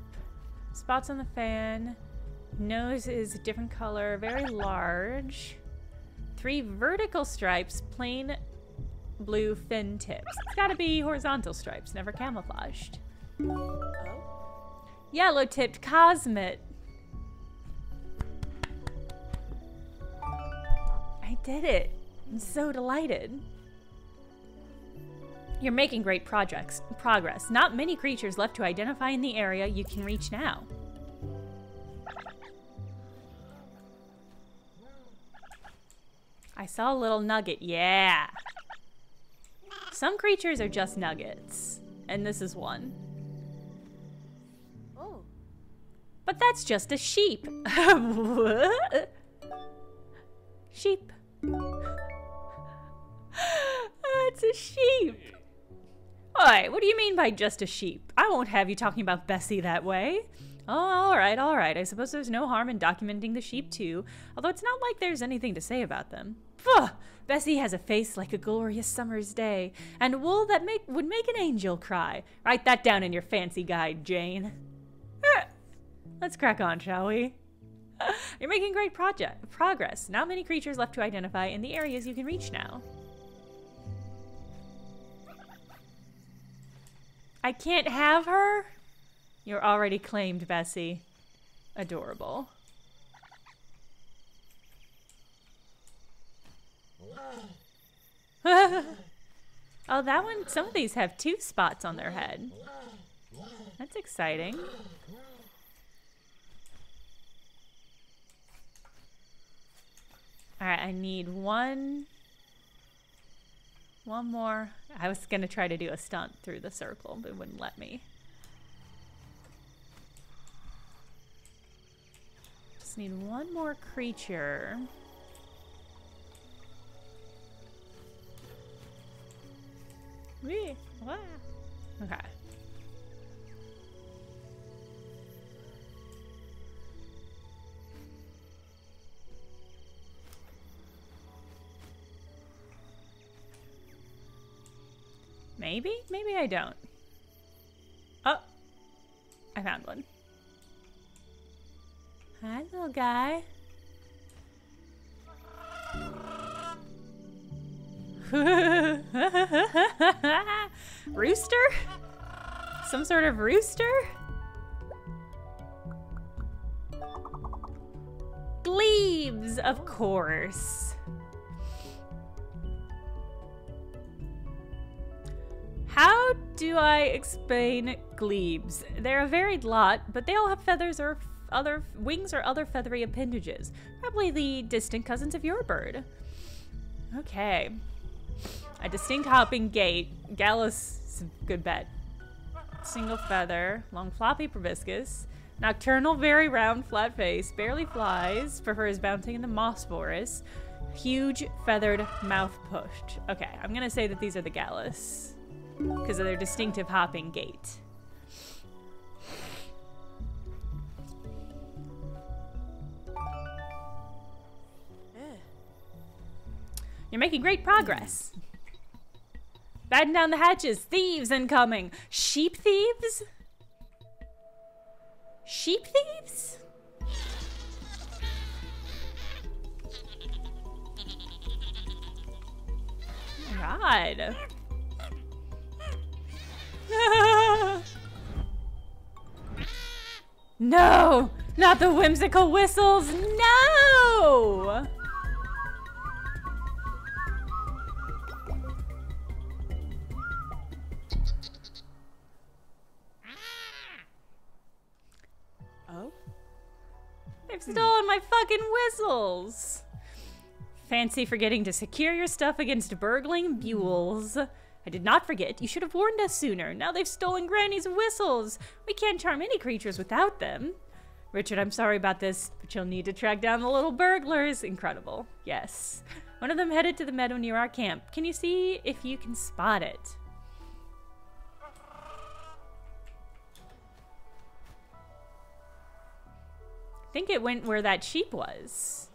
Spots on the fan. Nose is a different color, very large. 3 vertical stripes, plain blue fin tips. It's gotta be horizontal stripes, never camouflaged. Yellow tipped cosmet. I did it. I'm so delighted. You're making great progress. Not many creatures left to identify in the area you can reach now. I saw a little nugget, yeah. Some creatures are just nuggets, and this is one. Oh. But that's just a sheep. What? Sheep. It's a sheep. Alright, what do you mean by just a sheep? I won't have you talking about Bessie that way. Oh, alright. I suppose there's no harm in documenting the sheep too, although it's not like there's anything to say about them. Phew! Bessie has a face like a glorious summer's day, and wool that would make an angel cry. Write that down in your fancy guide, Jane. Let's crack on, shall we? You're making great progress. Not many creatures left to identify in the areas you can reach now. I can't have her? You're already claimed, Bessie. Adorable. Oh, that one, some of these have 2 spots on their head. That's exciting. Alright, I need one more. I was gonna try to do a stunt through the circle, but it wouldn't let me. Just need one more creature. Wee, wow. Okay. Maybe? Maybe I don't. Oh! I found one. Hi, little guy. Rooster? Some sort of rooster? Glebes, of course. How do I explain glebes? They're a varied lot, but they all have feathers or other wings or other feathery appendages. Probably the distant cousins of your bird. Okay. A distinct hopping gait. Gallus is a good bet. Single feather. Long floppy proboscis. Nocturnal, very round, flat face. Barely flies. Prefers bouncing in the moss forest. Huge feathered mouth push. Okay, I'm gonna say that these are the Gallus because of their distinctive hopping gait. You're making great progress. Batten down the hatches. Thieves incoming. Sheep thieves? Sheep thieves? Oh my God. No! Not the whimsical whistles, no! Oh? They've stolen my fucking whistles! Fancy forgetting to secure your stuff against burgling mules. I did not forget. You should have warned us sooner. Now they've stolen Granny's whistles. We can't charm any creatures without them. Richard, I'm sorry about this, but you'll need to track down the little burglars. Incredible. Yes. One of them headed to the meadow near our camp. Can you see if you can spot it? I think it went where that sheep was.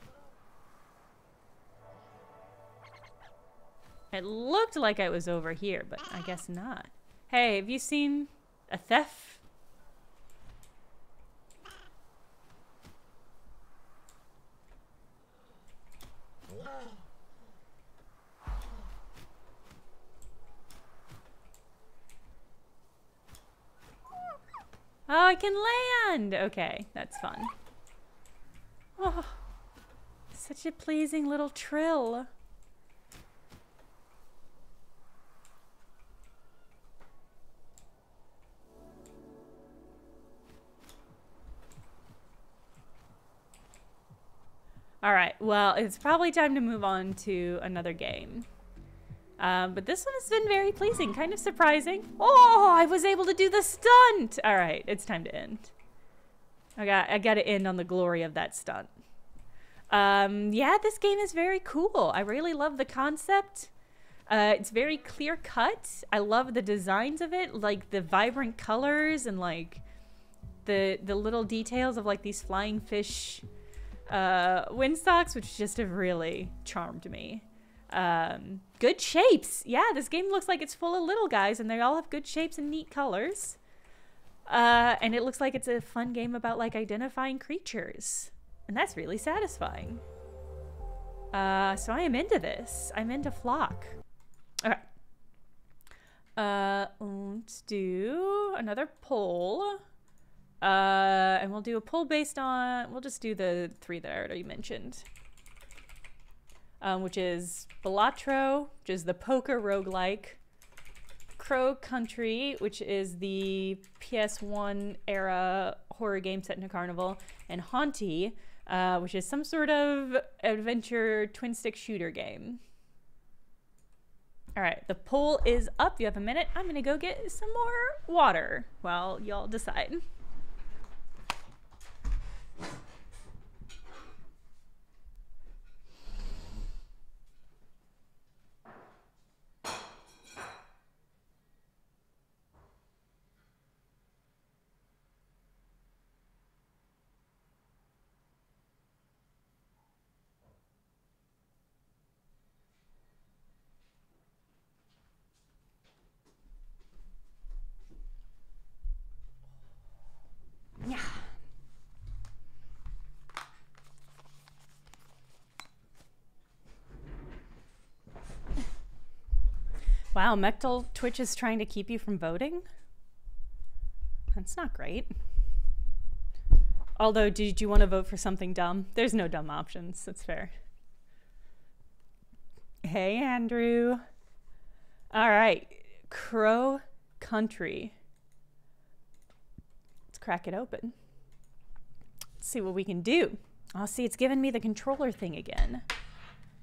It looked like I was over here, but I guess not. Hey, have you seen a theft? Oh, I can land! Okay, that's fun. Oh, such a pleasing little trill. Alright, well, it's probably time to move on to another game. But this one has been very pleasing, kind of surprising. Oh, I was able to do the stunt! Alright, it's time to end. I gotta end on the glory of that stunt. Yeah, this game is very cool. I really love the concept. It's very clear cut. I love the designs of it, like the vibrant colors and like the little details of like these flying fish windsocks, which just have really charmed me. Good shapes. Yeah, this game looks like it's full of little guys and they all have good shapes and neat colors. And it looks like it's a fun game about like identifying creatures. And that's really satisfying. So I am into this. I'm into Flock. Okay. Let's do another poll. And we'll do a poll based on, we'll just do the 3 that I already mentioned. Which is Balatro, which is the poker roguelike. Crow Country, which is the PS1 era horror game set in a carnival. And Hauntii, which is some sort of adventure twin stick shooter game. All right, the poll is up. You have a minute. I'm gonna go get some more water while y'all decide. Wow, Mechtel Twitch is trying to keep you from voting? That's not great. Although, did you want to vote for something dumb? There's no dumb options. That's fair. Hey, Andrew. All right. Crow Country. Let's crack it open. Let's see what we can do. Oh, see, it's giving me the controller thing again.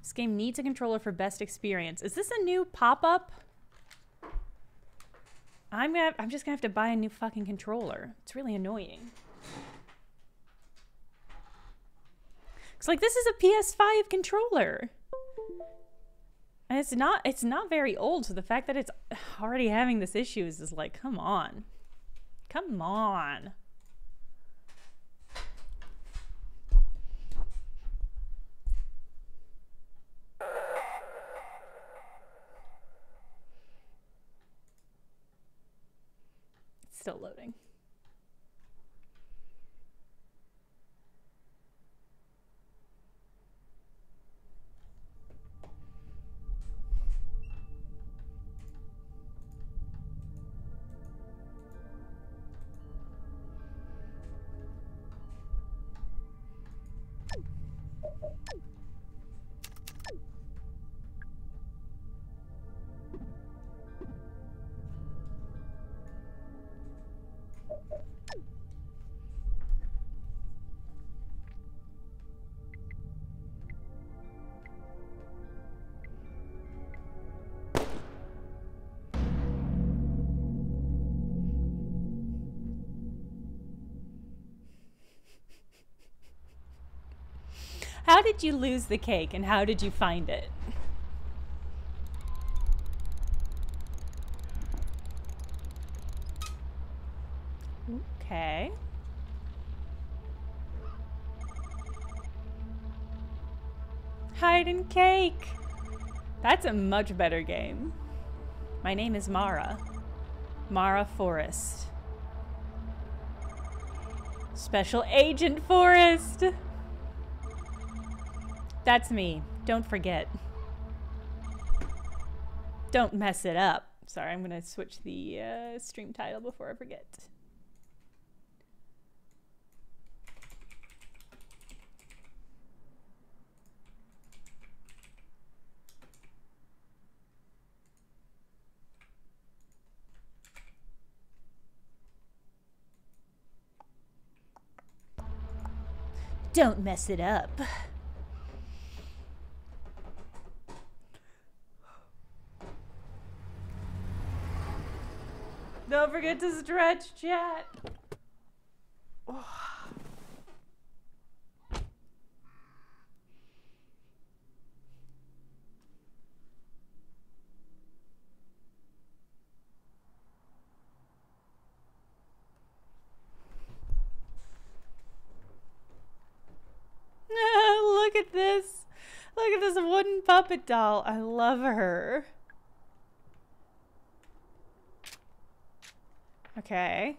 This game needs a controller for best experience. Is this a new pop-up? I'm just gonna have to buy a new fucking controller. It's really annoying. It's like, this is a PS5 controller. And it's not very old, so the fact that it's already having this issue is just like, come on. Come on. Still loading. how did you lose the cake and how did you find it? Okay. Hide and cake. That's a much better game. My name is Mara. Mara Forrest. Special Agent Forrest. That's me. Don't forget. Don't mess it up. Sorry, I'm gonna switch the stream title before I forget. Don't mess it up. Don't forget to stretch, chat. Oh. Look at this. Look at this wooden puppet doll. I love her. Okay.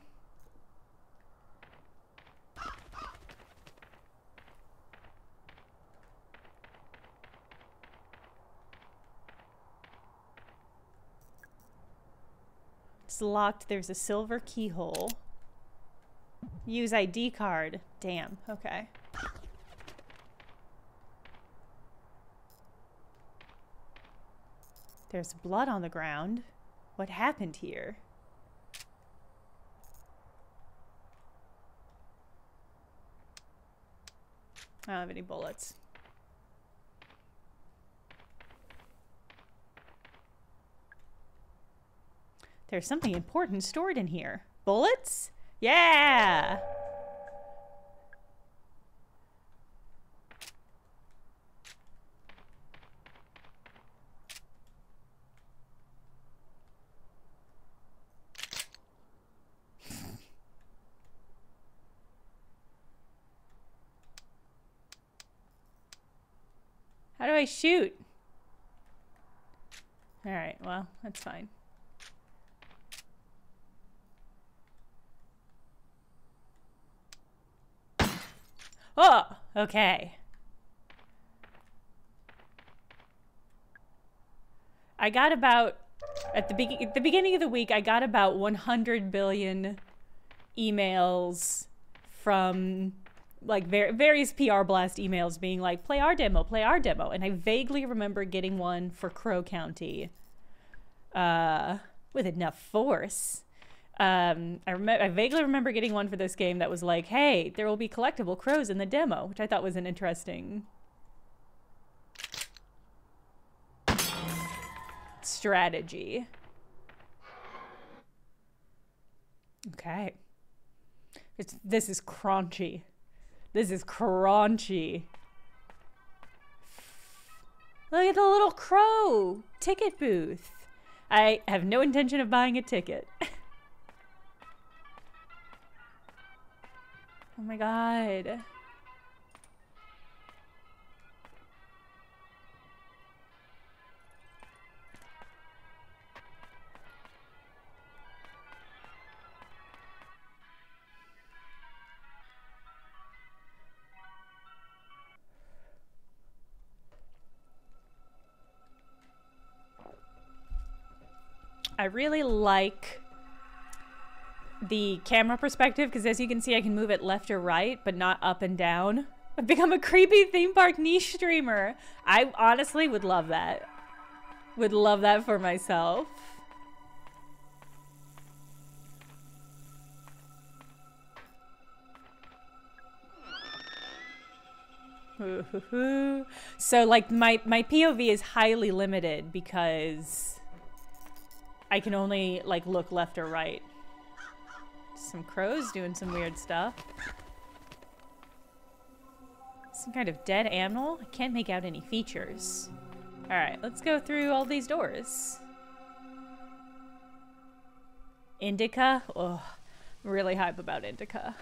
It's locked. There's a silver keyhole. Use ID card. Damn. Okay. There's blood on the ground. What happened here? I don't have any bullets. There's something important stored in here. Bullets? Yeah! How do I shoot? Alright, well, that's fine. Oh, okay. I got about, at the beginning of the week, I got about 100 billion emails from like various PR blast emails being like, play our demo. And I vaguely remember getting one for Crow County with enough force. I vaguely remember getting one for this game that was like, hey, there will be collectible crows in the demo, which I thought was an interesting strategy. Okay. This is crunchy. This is crunchy. Look at the little crow ticket booth. I have no intention of buying a ticket. Oh my god. I really like the camera perspective because, as you can see, I can move it left or right, but not up and down. I've become a creepy theme park niche streamer. I honestly would love that. Would love that for myself. So, like, my POV is highly limited because I can only, like, look left or right. Some crows doing some weird stuff. Some kind of dead animal? I can't make out any features. Alright, let's go through all these doors. Indica? Oh, I'm really hype about Indica.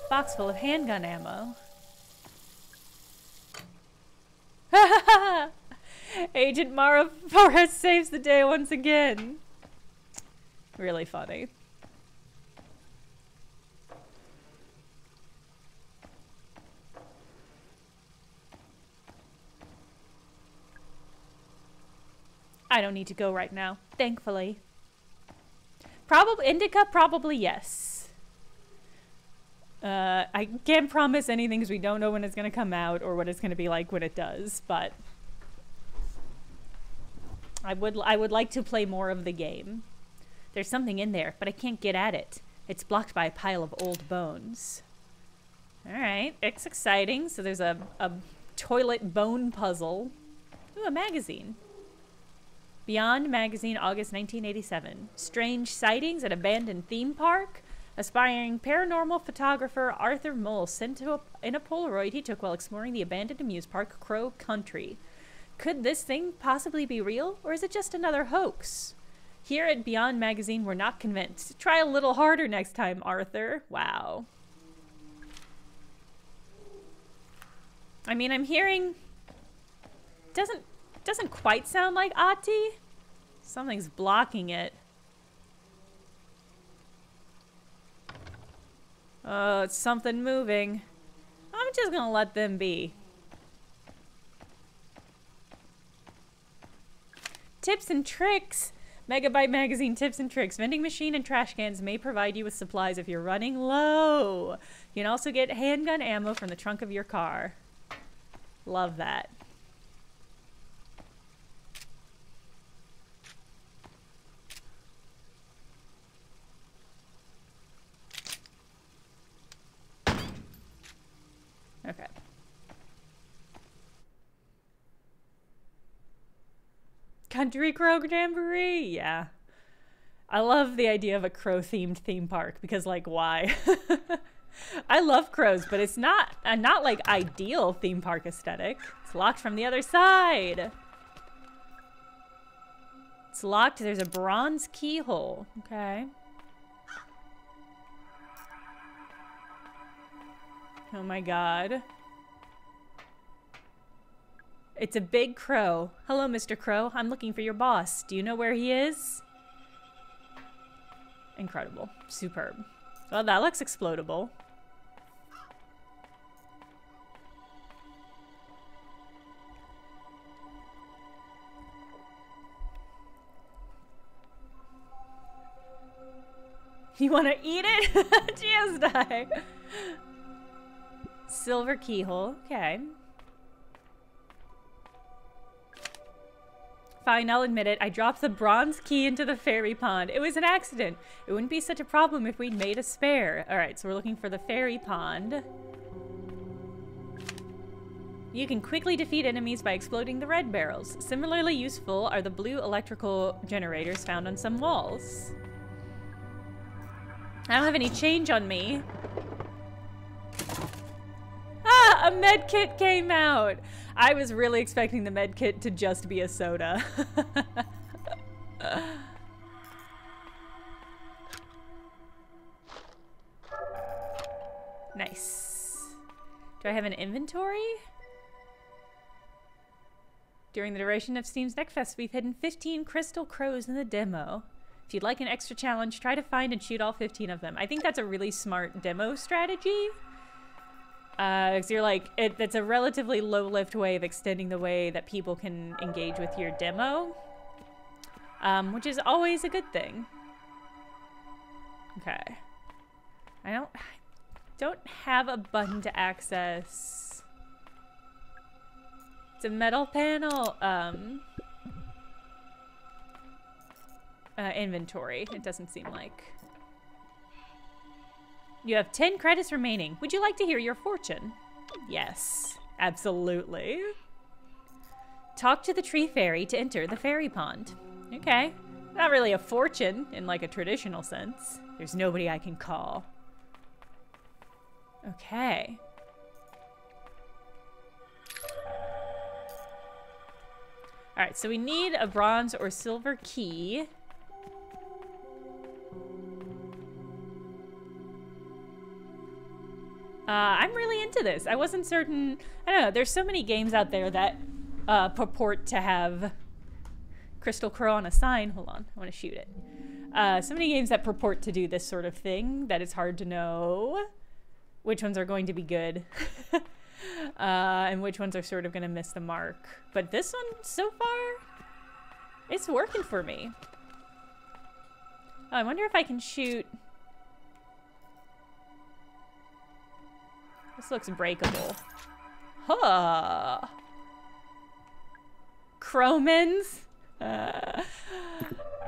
Box full of handgun ammo. Agent Mara Forrest saves the day once again. Really funny. I don't need to go right now, thankfully. Probably Indica, probably yes. I can't promise anything because we don't know when it's gonna come out or what it's gonna be like when it does, but I would like to play more of the game. There's something in there, but I can't get at it. It's blocked by a pile of old bones. Alright, it's exciting. So there's a toilet bone puzzle. Ooh, a magazine. Beyond Magazine, August 1987. Strange sightings at abandoned theme park. Aspiring paranormal photographer Arthur Mole sent in a Polaroid he took while exploring the abandoned amusement park Crow Country. Could this thing possibly be real, or is it just another hoax? Here at Beyond Magazine, we're not convinced. Try a little harder next time, Arthur. Wow. I mean, I'm hearing... Doesn't quite sound like Ahti. Something's blocking it. Oh, it's something moving. I'm just gonna let them be. Tips and tricks. Megabyte Magazine tips and tricks. Vending machine and trash cans may provide you with supplies if you're running low. You can also get handgun ammo from the trunk of your car. Love that. Okay. Country Crow Jamboree? Yeah. I love the idea of a crow-themed theme park because, like, why? I love crows, but it's not like ideal theme park aesthetic. It's locked from the other side. It's locked. There's a bronze keyhole. Okay. Oh my god. It's a big crow. Hello, Mr. Crow. I'm looking for your boss. Do you know where he is? Incredible. Superb. Well, that looks explodable. You want to eat it? Geosty. Silver keyhole. Okay. Fine, I'll admit it. I dropped the bronze key into the fairy pond. It was an accident. It wouldn't be such a problem if we'd made a spare. Alright, so we're looking for the fairy pond. You can quickly defeat enemies by exploding the red barrels. Similarly useful are the blue electrical generators found on some walls. I don't have any change on me. Ah, a med kit came out. I was really expecting the med kit to just be a soda. Nice. Do I have an inventory? During the duration of Steam's Neckfest, we've hidden 15 crystal crows in the demo. If you'd like an extra challenge, try to find and shoot all 15 of them. I think that's a really smart demo strategy. Because you're like, it's a relatively low-lift way of extending the way that people can engage with your demo. Which is always a good thing. Okay. I don't have a button to access. It's a metal panel. Inventory. It doesn't seem like. You have 10 credits remaining. Would you like to hear your fortune? Yes, absolutely. Talk to the tree fairy to enter the fairy pond. Okay. Not really a fortune in like a traditional sense. There's nobody I can call. Okay. Alright, so we need a bronze or silver key. I'm really into this. I wasn't certain. I don't know. There's so many games out there that purport to have Crystal Crow on a sign. Hold on. I want to shoot it. So many games that purport to do this sort of thing that it's hard to know which ones are going to be good and which ones are sort of going to miss the mark. But this one, so far, it's working for me. Oh, I wonder if I can shoot... This looks breakable. Huh. Cromans? I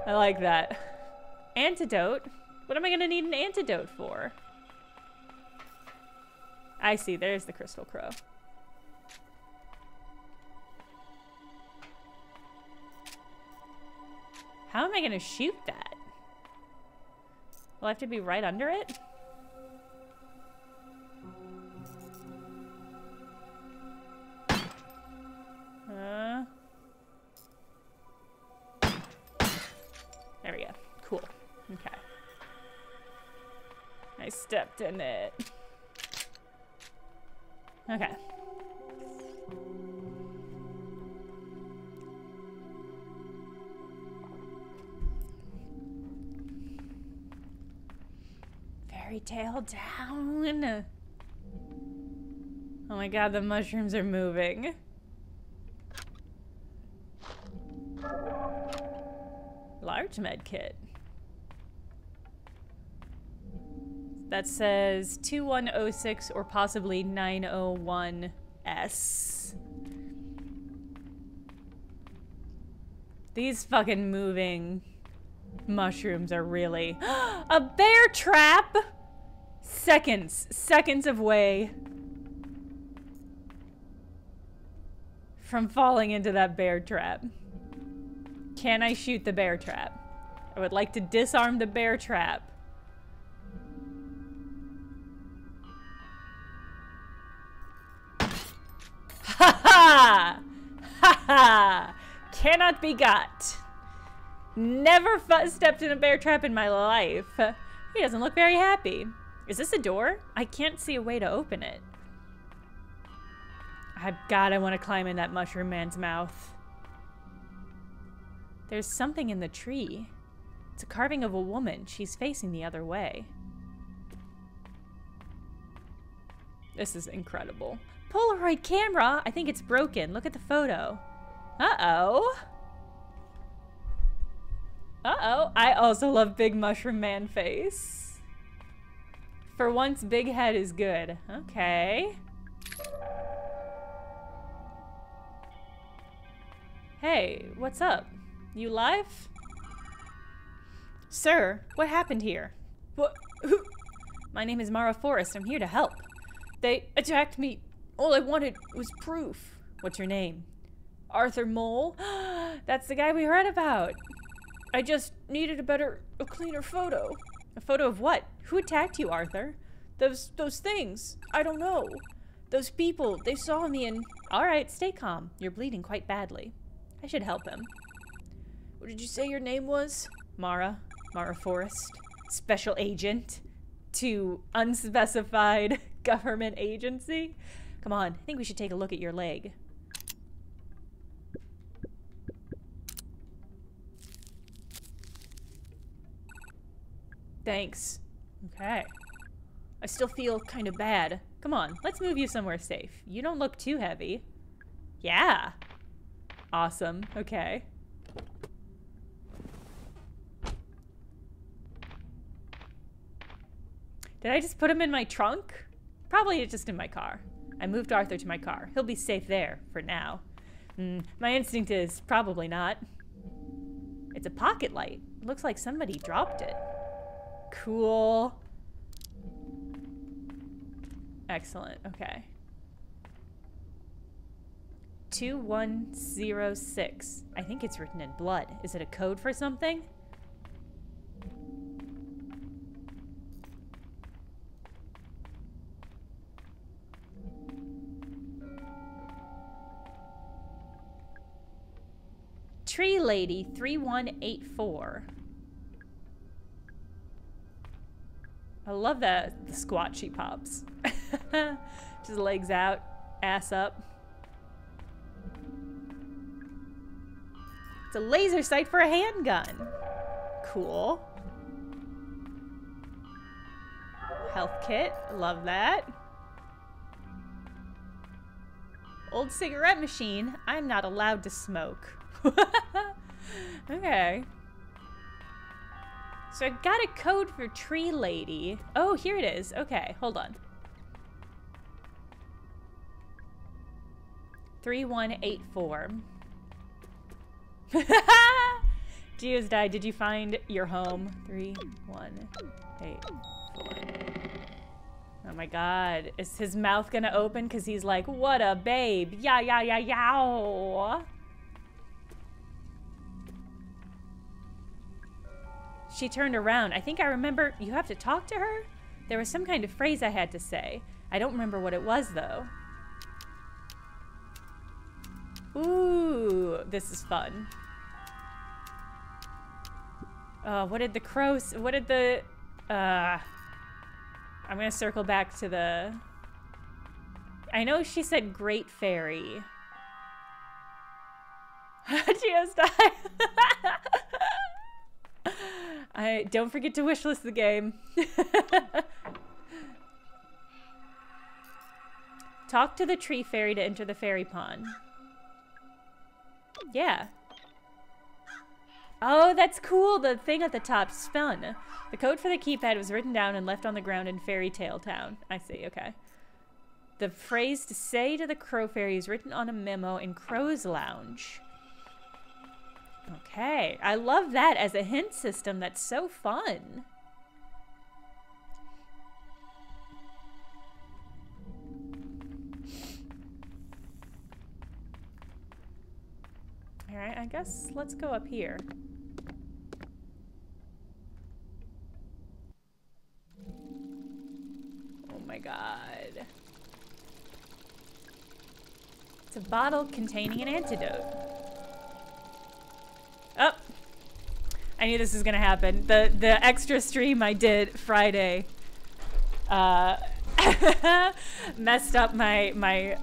like that. Antidote? What am I gonna need an antidote for? I see, there's the Crystal Crow. How am I gonna shoot that? Will I have to be right under it? There we go. Cool. Okay. I stepped in it. Okay. Fairy tale down. Oh my god, the mushrooms are moving. Large med kit. That says 2106 or possibly 901S. These fucking moving mushrooms are really... A bear trap! Seconds away from falling into that bear trap. Can I shoot the bear trap? I would like to disarm the bear trap. Ha ha! Ha ha! Cannot be got. Never stepped in a bear trap in my life. He doesn't look very happy. Is this a door? I can't see a way to open it. God, I want to climb in that mushroom man's mouth. There's something in the tree. It's a carving of a woman. She's facing the other way. This is incredible. Polaroid camera? I think it's broken. Look at the photo. Uh-oh. Uh-oh. I also love Big Mushroom Man face. For once, big head is good. Okay. Hey, what's up? You live? Sir, what happened here? What? Who? My name is Mara Forrest. I'm here to help. They attacked me. All I wanted was proof. What's your name? Arthur Mole? That's the guy we read about. I just needed a cleaner photo. A photo of what? Who attacked you, Arthur? Those things. I don't know. Those people, they saw me and... All right, stay calm. You're bleeding quite badly. I should help him. What did you say your name was? Mara. Mara Forrest. Special agent to unspecified government agency. Come on, I think we should take a look at your leg. Thanks. Okay. I still feel kind of bad. Come on, let's move you somewhere safe. You don't look too heavy. Yeah. Awesome. Okay. Did I just put him in my trunk? Probably just in my car. I moved Arthur to my car. He'll be safe there for now. My instinct is probably not. It's a pocket light. Looks like somebody dropped it. Cool. Excellent. Okay. 2106. I think it's written in blood. Is it a code for something? Tree Lady 3184. I love the squat she pops. Just legs out, ass up. It's a laser sight for a handgun. Cool. Health kit, love that. Old cigarette machine, I'm not allowed to smoke. Okay. So I got a code for Tree Lady. Oh, here it is. Okay, hold on. 3184. Gio's died. Did you find your home? 3184. Oh my god. Is his mouth gonna open? Because he's like, what a babe. Yeah, yeah, yeah, yow. She turned around. I think I remember. You have to talk to her? There was some kind of phrase I had to say. I don't remember what it was, though. Ooh, this is fun. What did the crows... What did the... I'm gonna circle back to the... I know she said Great Fairy. Gio's died. Don't forget to wishlist the game. Talk to the tree fairy to enter the fairy pond. Yeah. Oh, that's cool. The thing at the top's fun. The code for the keypad was written down and left on the ground in Fairy Tale Town. I see, okay. The phrase to say to the crow fairy is written on a memo in Crow's Lounge. Okay, I love that as a hint system. That's so fun. All right, I guess let's go up here. Oh my god. It's a bottle containing an antidote. Oh, I knew this was gonna happen. The extra stream I did Friday messed up my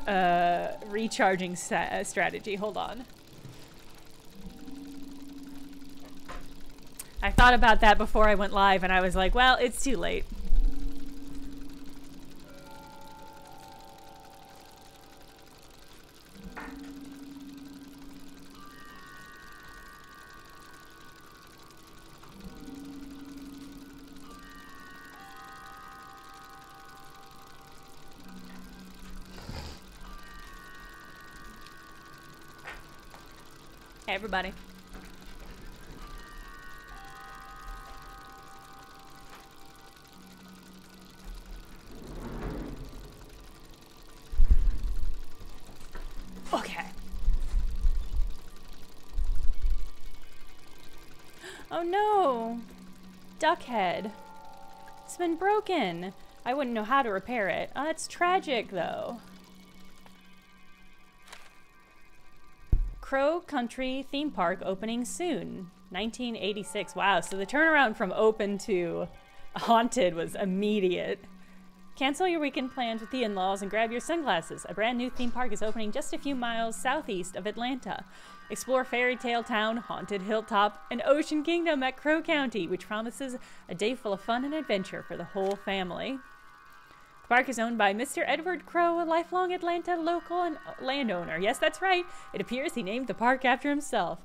recharging strategy. Hold on. I thought about that before I went live, and I was like, well, it's too late. Hey, everybody. Okay. Oh no! Duck head. It's been broken. I wouldn't know how to repair it. It's tragic, though. Crow Country Theme Park opening soon. 1986. Wow, so the turnaround from open to haunted was immediate. Cancel your weekend plans with the in-laws and grab your sunglasses. A brand new theme park is opening just a few miles southeast of Atlanta. Explore Fairy Tale Town, Haunted Hilltop, and Ocean Kingdom at Crow County, which promises a day full of fun and adventure for the whole family. The park is owned by Mr. Edward Crow, a lifelong Atlanta local and landowner. Yes, that's right. It appears he named the park after himself.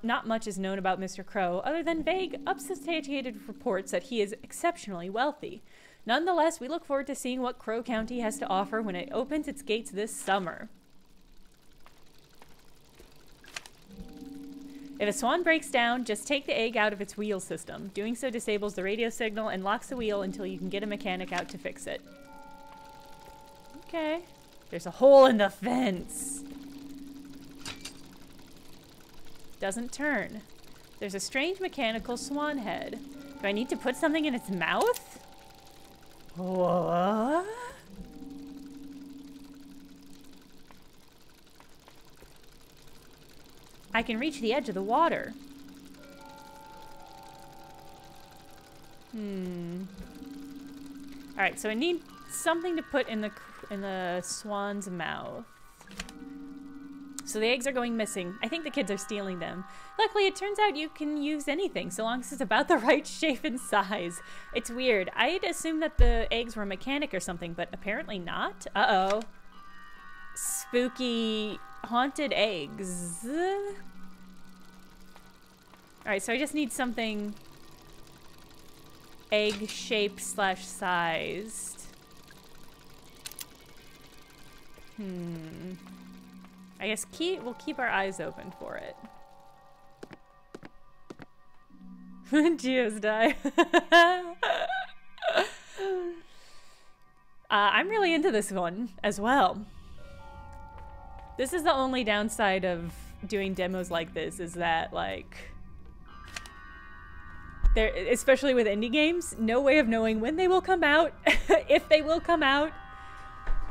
Not much is known about Mr. Crow, other than vague, unsubstantiated reports that he is exceptionally wealthy. Nonetheless, we look forward to seeing what Crow County has to offer when it opens its gates this summer. If a swan breaks down, just take the egg out of its wheel system. Doing so disables the radio signal and locks the wheel until you can get a mechanic out to fix it. Okay. There's a hole in the fence. Doesn't turn. There's a strange mechanical swan head. Do I need to put something in its mouth? What? I can reach the edge of the water. Alright, so I need something to put in the swan's mouth. So the eggs are going missing. I think the kids are stealing them. Luckily, it turns out you can use anything, so long as it's about the right shape and size. It's weird. I'd assumed that the eggs were mechanic or something, but apparently not. Uh-oh. Spooky haunted eggs. Alright, so I just need something egg shaped / sized. I guess we'll keep our eyes open for it. Geos die. I'm really into this one as well. This is the only downside of doing demos like this, is that, like, there, especially with indie games, no way of knowing when they will come out, if they will come out.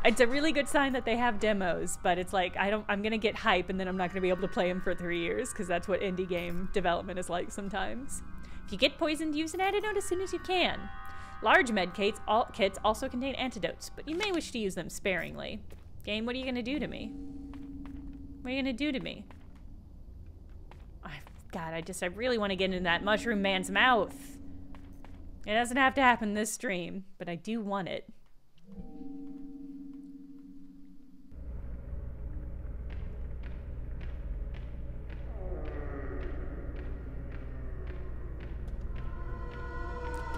It's a really good sign that they have demos, but it's like, I'm gonna get hype and then I'm not gonna be able to play them for 3 years, because that's what indie game development is like sometimes. If you get poisoned, use an antidote as soon as you can. Large med kits also contain antidotes, but you may wish to use them sparingly. Game, what are you gonna do to me? What are you gonna do to me? God, I really want to get into that mushroom man's mouth. It doesn't have to happen this stream, but I do want it.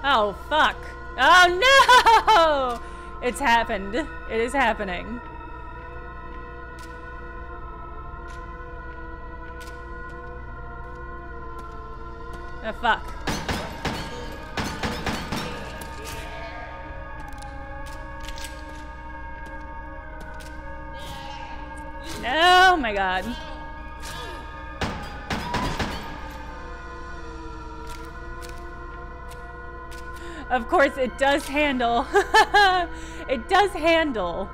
Oh, fuck. Oh, no! It's happened. It is happening. Oh, fuck. Oh my god. Of course, it does handle. It does handle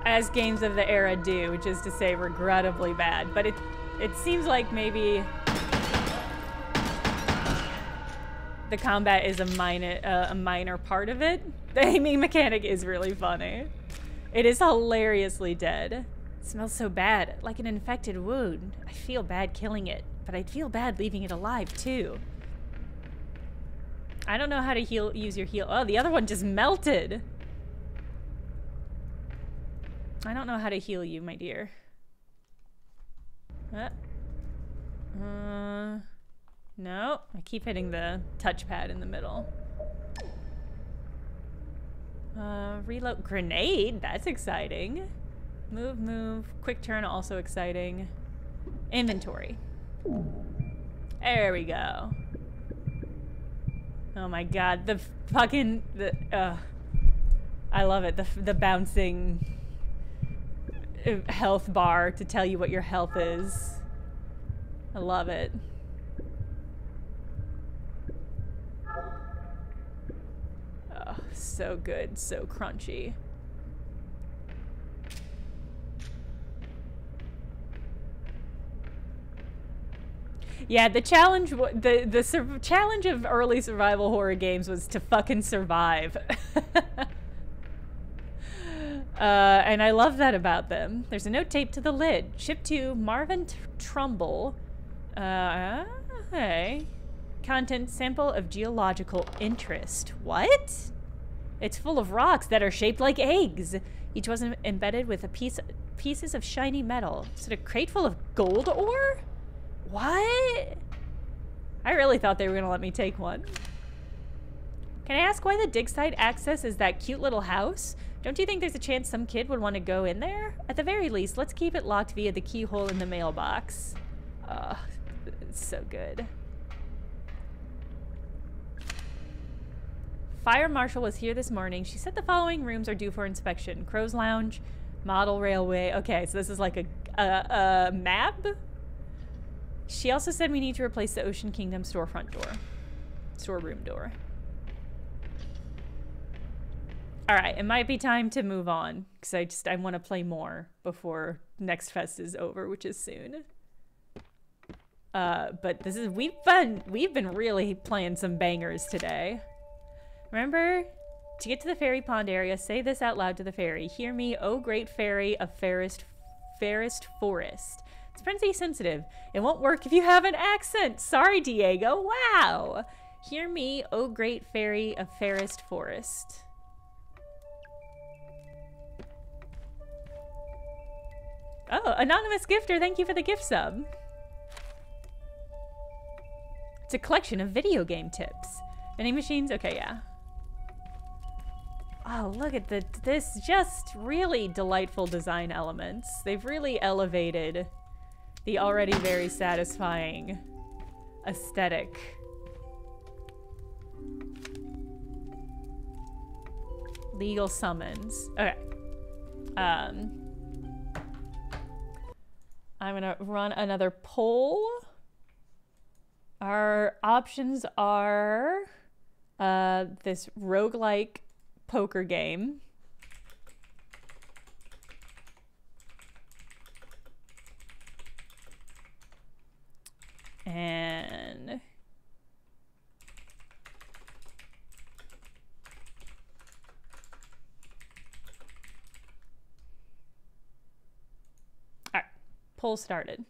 as games of the era do, which is to say regrettably bad. But it seems like maybe the combat is a minor part of it. The aiming mechanic is really funny. It is hilariously dead. It smells so bad, like an infected wound. I feel bad killing it, but I'd feel bad leaving it alive too. I don't know how to use your heal. Oh, the other one just melted. I don't know how to heal you, my dear. No, I keep hitting the touchpad in the middle. Reload grenade, that's exciting. Move, quick turn, also exciting. Inventory. There we go. Oh my god, the fucking, I love it, the bouncing health bar to tell you what your health is. I love it. Oh, so good, so crunchy. Yeah, the challenge, the challenge of early survival horror games was to fucking survive. And I love that about them. There's a note taped to the lid. Ship to Marvin Trumbull. Hey. Content sample of geological interest. What? It's full of rocks that are shaped like eggs. Each was embedded with pieces of shiny metal. Is it a crate full of gold ore? What? I really thought they were gonna let me take one. Can I ask why the dig site access is that cute little house? Don't you think there's a chance some kid would want to go in there? At the very least, let's keep it locked via the keyhole in the mailbox. It's so good. Fire Marshal was here this morning. She said the following rooms are due for inspection. Crow's Lounge, Model Railway. Okay, so this is like a map? She also said we need to replace the Ocean Kingdom storefront door. Storeroom door. All right, it might be time to move on because I want to play more before next fest is over, which is soon. But this is we've been really playing some bangers today. Remember, to get to the fairy pond area, say this out loud to the fairy. Hear me, oh great fairy of fairest forest. It's pretty sensitive. It won't work if you have an accent. Sorry, Diego. Wow. Hear me, oh great fairy of fairest forest. Oh, anonymous gifter, thank you for the gift sub. It's a collection of video game tips. Vending machines? Okay, yeah. Oh, look at this just really delightful design elements. They've really elevated the already very satisfying aesthetic. Legal summons. Okay. I'm gonna run another poll. Our options are this roguelike poker game. And all right, poll started.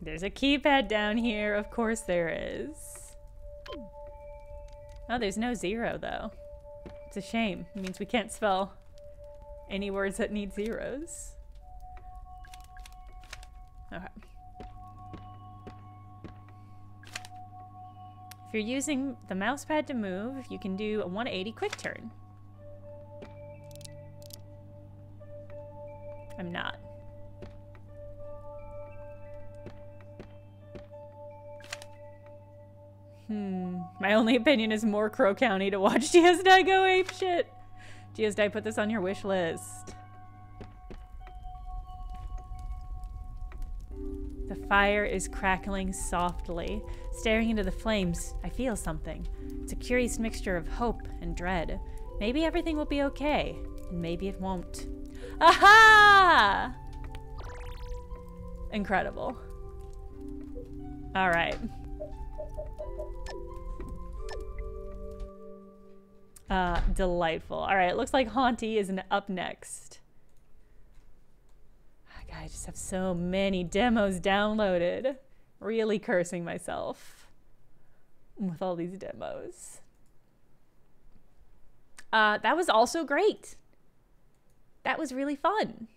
There's a keypad down here. Of course there is. Oh, there's no 0 though. It's a shame. It means we can't spell any words that need zeros. Okay. If you're using the mouse pad to move, you can do a 180 quick turn. I'm not. My only opinion is more Crow County to watch GSDI go apeshit. GSDI, put this on your wish list. The fire is crackling softly. Staring into the flames, I feel something. It's a curious mixture of hope and dread. Maybe everything will be okay, and maybe it won't. Aha! Incredible. All right. Delightful. All right, it looks like Hauntii is up next. God, I just have so many demos downloaded. Really cursing myself with all these demos. That was also great. That was really fun.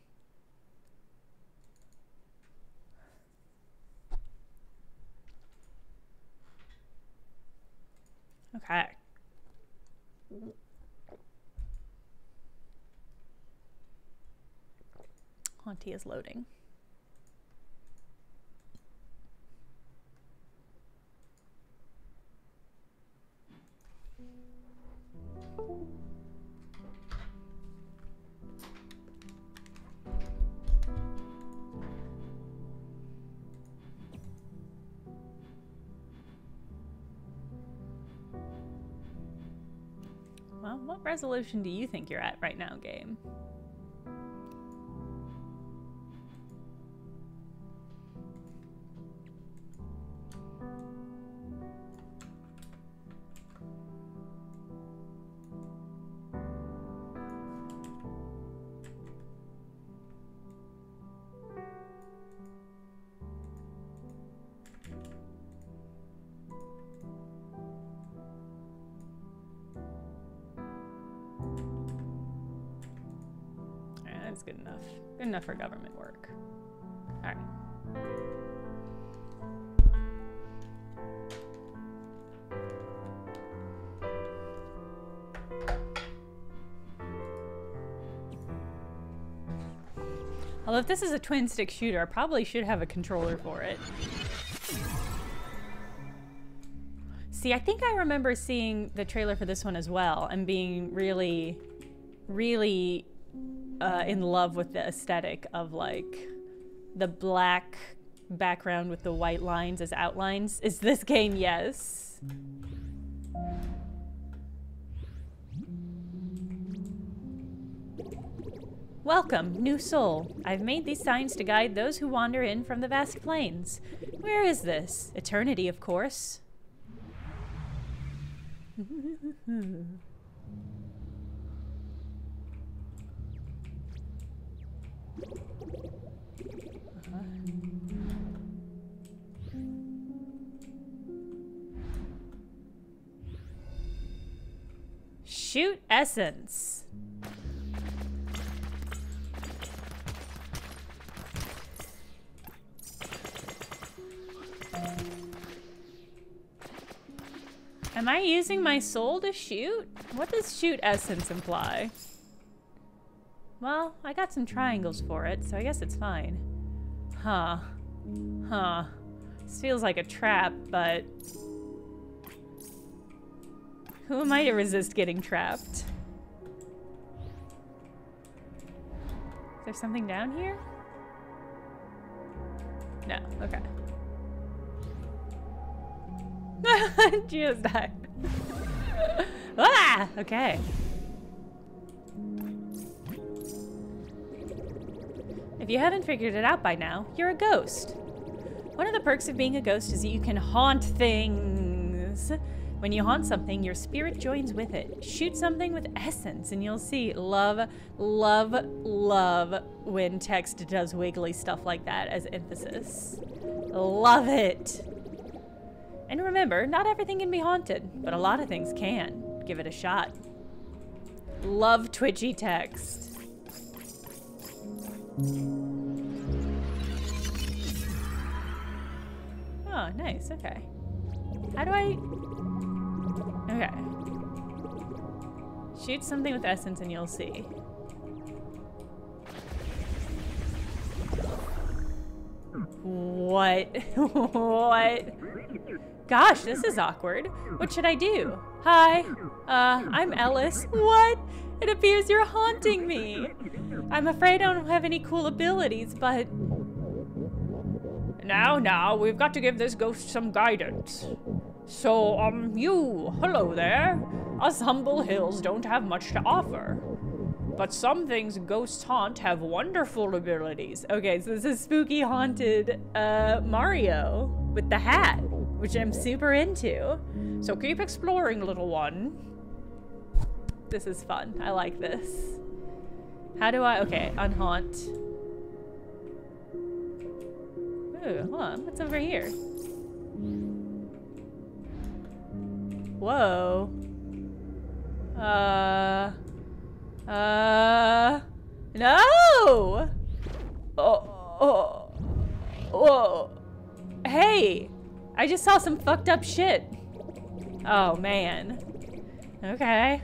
Okay. Hauntii is loading. Well, what resolution do you think you're at right now, game? Good enough. Good enough for government work. All right. Although if this is a twin stick shooter, I probably should have a controller for it. See, I think I remember seeing the trailer for this one as well and being really, really in love with the aesthetic of like the black background with the white lines as outlines. Is this game? Yes. Welcome, new soul. I've made these signs to guide those who wander in from the vast plains. Where is this? Eternity, of course. Shoot essence. Am I using my soul to shoot? What does shoot essence imply? Well, I got some triangles for it, so I guess it's fine. Huh. Huh. This feels like a trap, but... who am I to resist getting trapped? Is there something down here? No, okay. Just died. Ah! Okay. If you haven't figured it out by now, you're a ghost. One of the perks of being a ghost is that you can haunt things. When you haunt something, your spirit joins with it. Shoot something with essence and you'll see. Love, love, love when text does wiggly stuff like that as emphasis. Love it. And remember, not everything can be haunted, but a lot of things can. Give it a shot. Love twitchy text. Oh, nice, okay. How do I... okay. Shoot something with essence and you'll see. What? What? Gosh, this is awkward. What should I do? Hi, I'm Ellis. What? It appears you're haunting me. I'm afraid I don't have any cool abilities, but... Now, we've got to give this ghost some guidance. So, hello there. Us humble hills don't have much to offer. But some things ghosts haunt have wonderful abilities. Okay, so this is spooky haunted Mario with the hat, which I'm super into. So keep exploring, little one. This is fun. I like this. How do I... okay, unhaunt. Ooh, hold on. What's over here? Whoa. No! Whoa. Hey! I just saw some fucked up shit. Oh, man. Okay.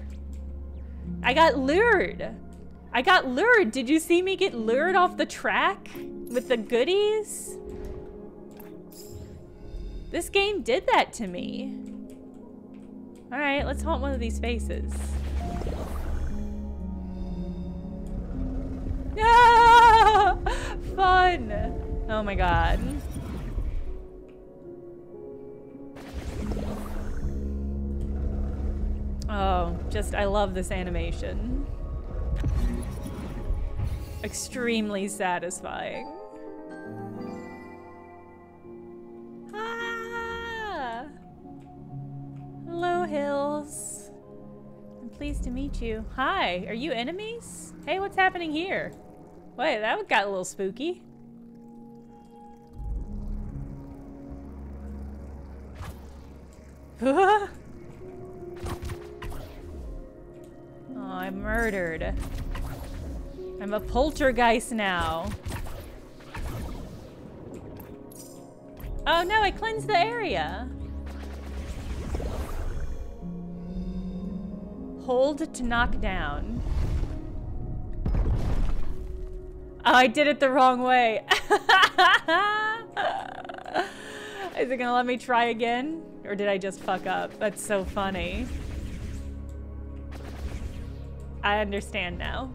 I got lured. Did you see me get lured off the track with the goodies? This game did that to me. All right, let's haunt one of these faces. Ah! Fun. Oh my god. Oh, I love this animation. Extremely satisfying. Ah! Hello, Hills. I'm pleased to meet you. Hi, are you enemies? Hey, what's happening here? Wait, that got a little spooky. Oh, I'm murdered. I'm a poltergeist now. Oh no, I cleansed the area. Hold to knock down. Oh, I did it the wrong way. Is it gonna let me try again? Or did I just fuck up? That's so funny. I understand now.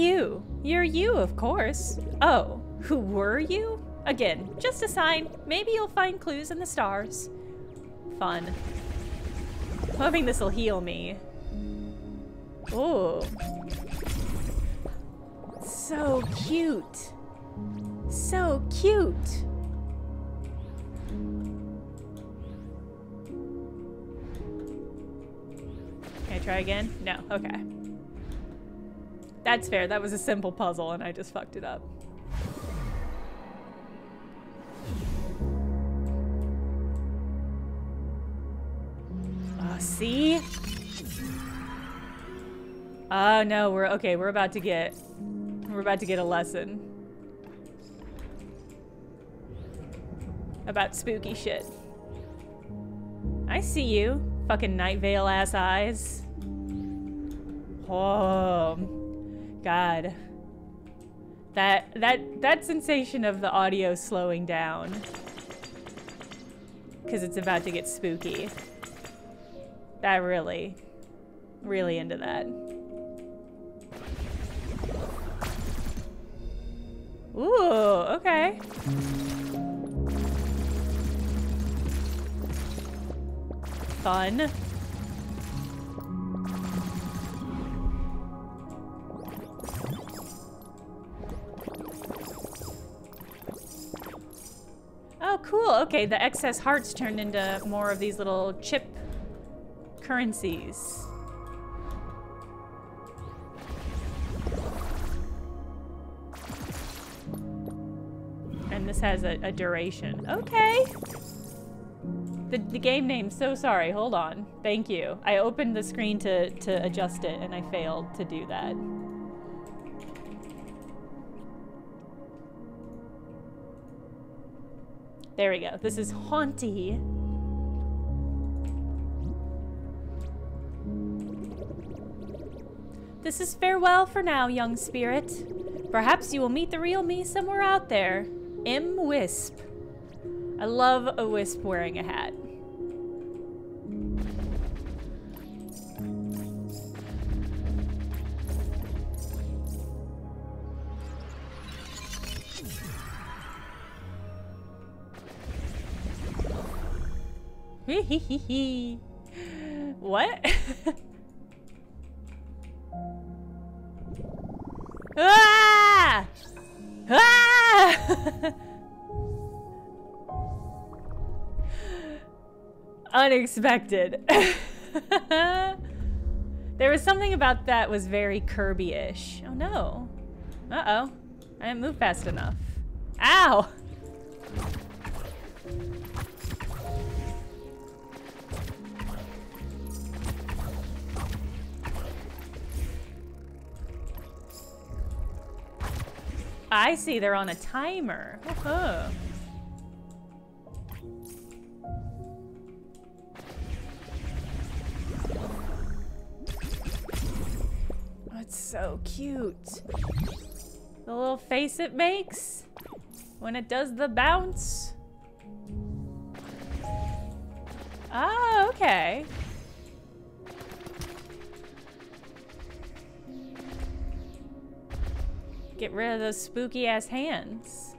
you? You're you, of course. Oh, who were you? Again, just a sign. Maybe you'll find clues in the stars. Fun. Hoping this'll heal me. Ooh. So cute. So cute. Can I try again? No, okay. That's fair. That was a simple puzzle and I just fucked it up. Oh, see? Oh no, we're about to get a lesson about spooky shit. I see you, fucking Night Vale ass eyes. Oh God. That sensation of the audio slowing down. 'Cause it's about to get spooky. That really into that. Ooh, okay. Fun. Oh, cool. Okay, the excess hearts turned into more of these little chip currencies. And this has a duration. Okay. The game name, so sorry. Hold on. Thank you. I opened the screen to adjust it and I failed to do that. There we go. This is Hauntii. This is farewell for now, young spirit. Perhaps you will meet the real me somewhere out there. M. Wisp. I love a wisp wearing a hat. What? Ah! Ah! Unexpected. There was something about that was very Kirby-ish. Oh no. Uh-oh. I didn't move fast enough. Ow! I see, they're on a timer. Oh. It's so cute. The little face it makes when it does the bounce. Ah, okay. Get rid of those spooky ass hands.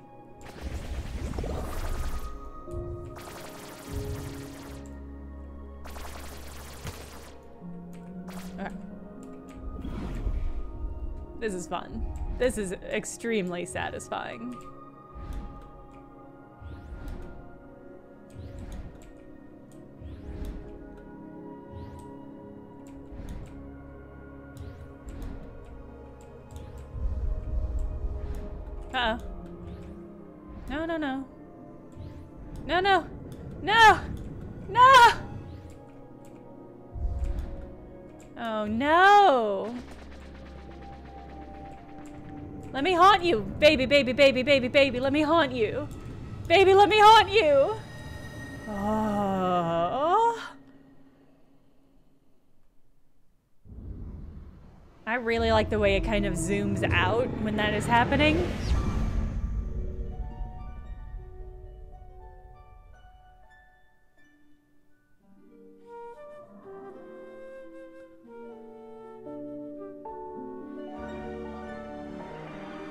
Okay. This is fun. This is extremely satisfying. Uh-oh. No, no, no. No, no. No! No! Oh, no! Let me haunt you! Baby, baby, baby, baby, baby, let me haunt you! Baby, let me haunt you! Oh. I really like the way it kind of zooms out when that is happening.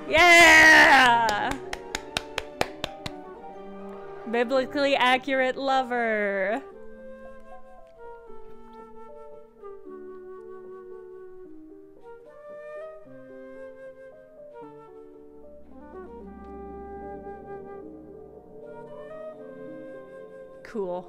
Yeah! Biblically accurate lover. Cool.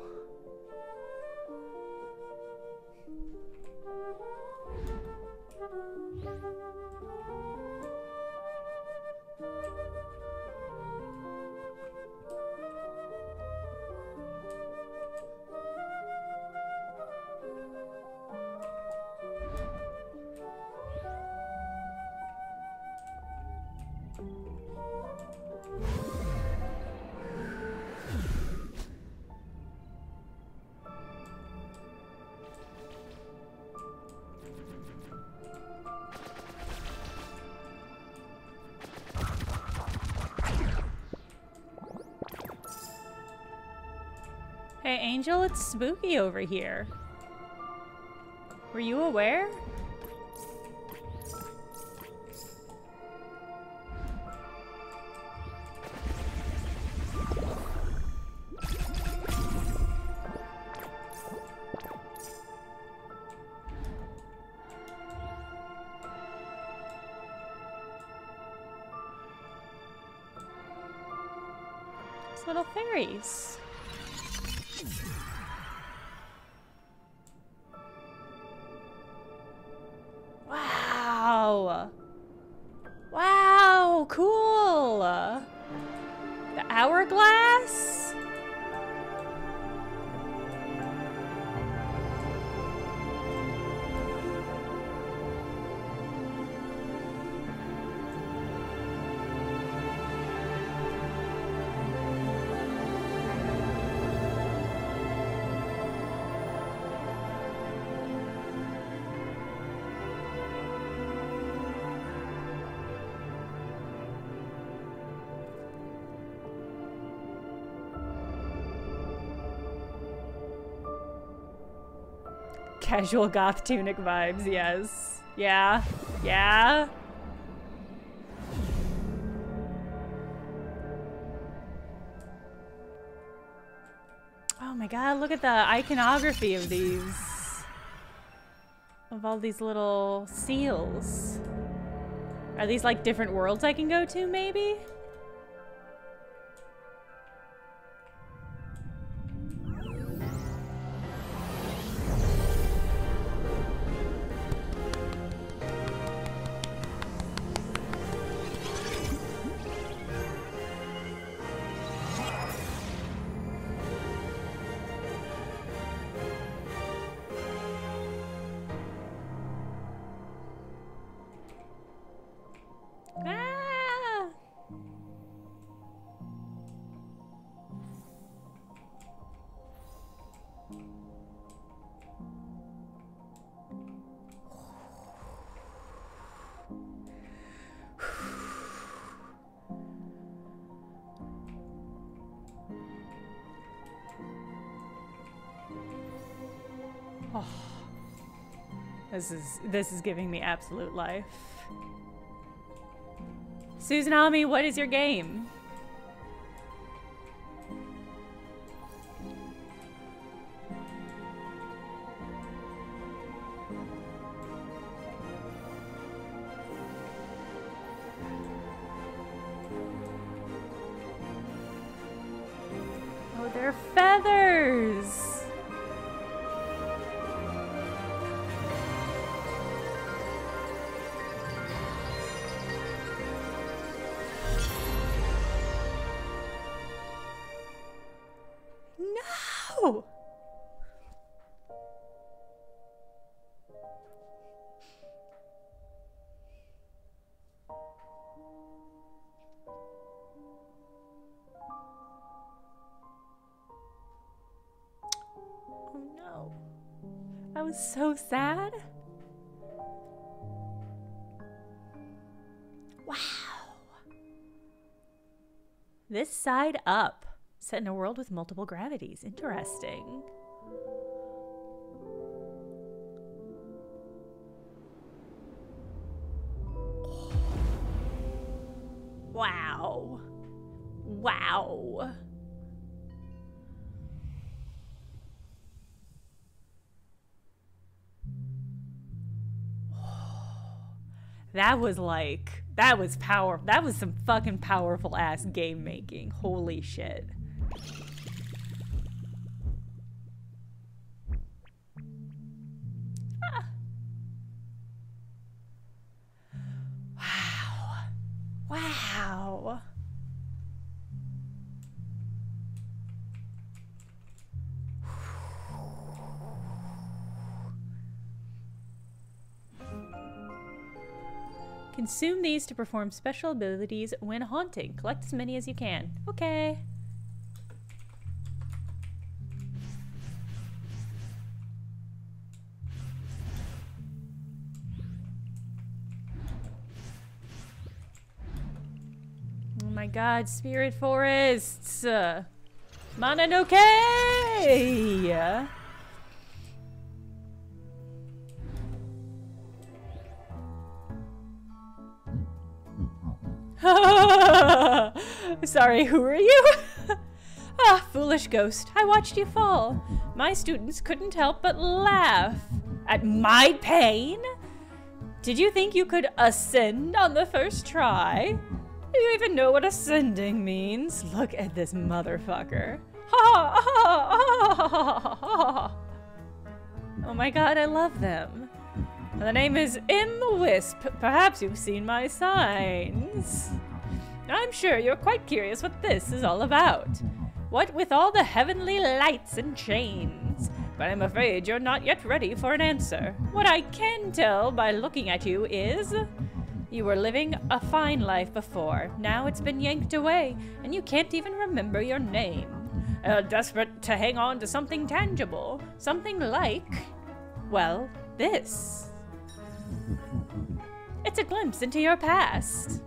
Hey, Angel, it's spooky over here. Were you aware? These little fairies. Wow. Wow, cool. The hourglass? Casual goth tunic vibes, yes. Yeah. Yeah. Oh my god, look at the iconography of these. Of all these little seals. Are these like different worlds I can go to, maybe? Oh, this is giving me absolute life. Susanami, what is your game? Oh, they're feathers. No! Oh no. I was so sad. Wow. This side up. Set in a world with multiple gravities. Interesting. Wow. Wow. That was like, that was some fucking powerful ass game making. Holy shit. Ah. Wow. Wow. Consume these to perform special abilities when haunting. Collect as many as you can. Okay. Oh my god, spirit forests! Mononoke! Sorry, who are you? Ah, foolish ghost, I watched you fall. My students couldn't help but laugh. At my pain? Did you think you could ascend on the first try? Do you even know what ascending means? Look at this motherfucker. Oh my god, I love them. The name is M. Wisp. Perhaps you've seen my signs. I'm sure you're quite curious what this is all about. What with all the heavenly lights and chains? But I'm afraid you're not yet ready for an answer. What I can tell by looking at you is... you were living a fine life before. Now it's been yanked away, and you can't even remember your name. Desperate to hang on to something tangible. Something like... well, this. It's a glimpse into your past.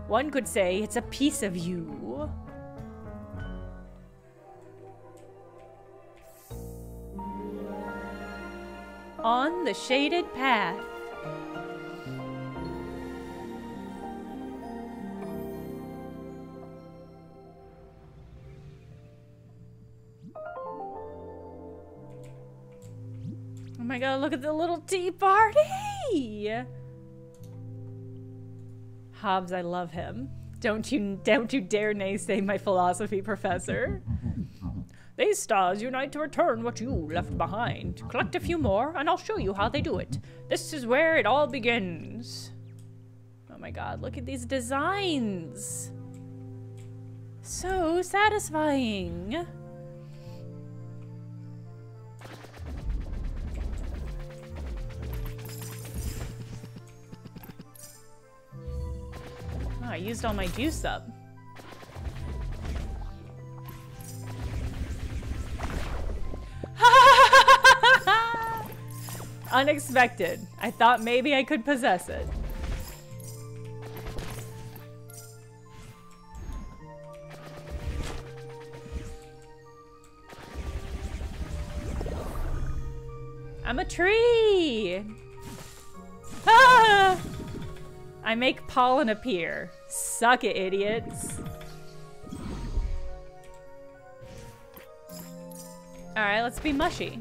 One could say it's a piece of you. On the shaded path. Oh my god, look at the little tea party! Hobbs, I love him. Don't you dare naysay my philosophy professor. These stars unite to return what you left behind. Collect a few more, and I'll show you how they do it. This is where it all begins. Oh my god, look at these designs. So satisfying. Oh, I used all my juice up. Unexpected. I thought maybe I could possess it. I'm a tree! Ah! I make pollen appear. Suck it, idiots. Alright, let's be mushy.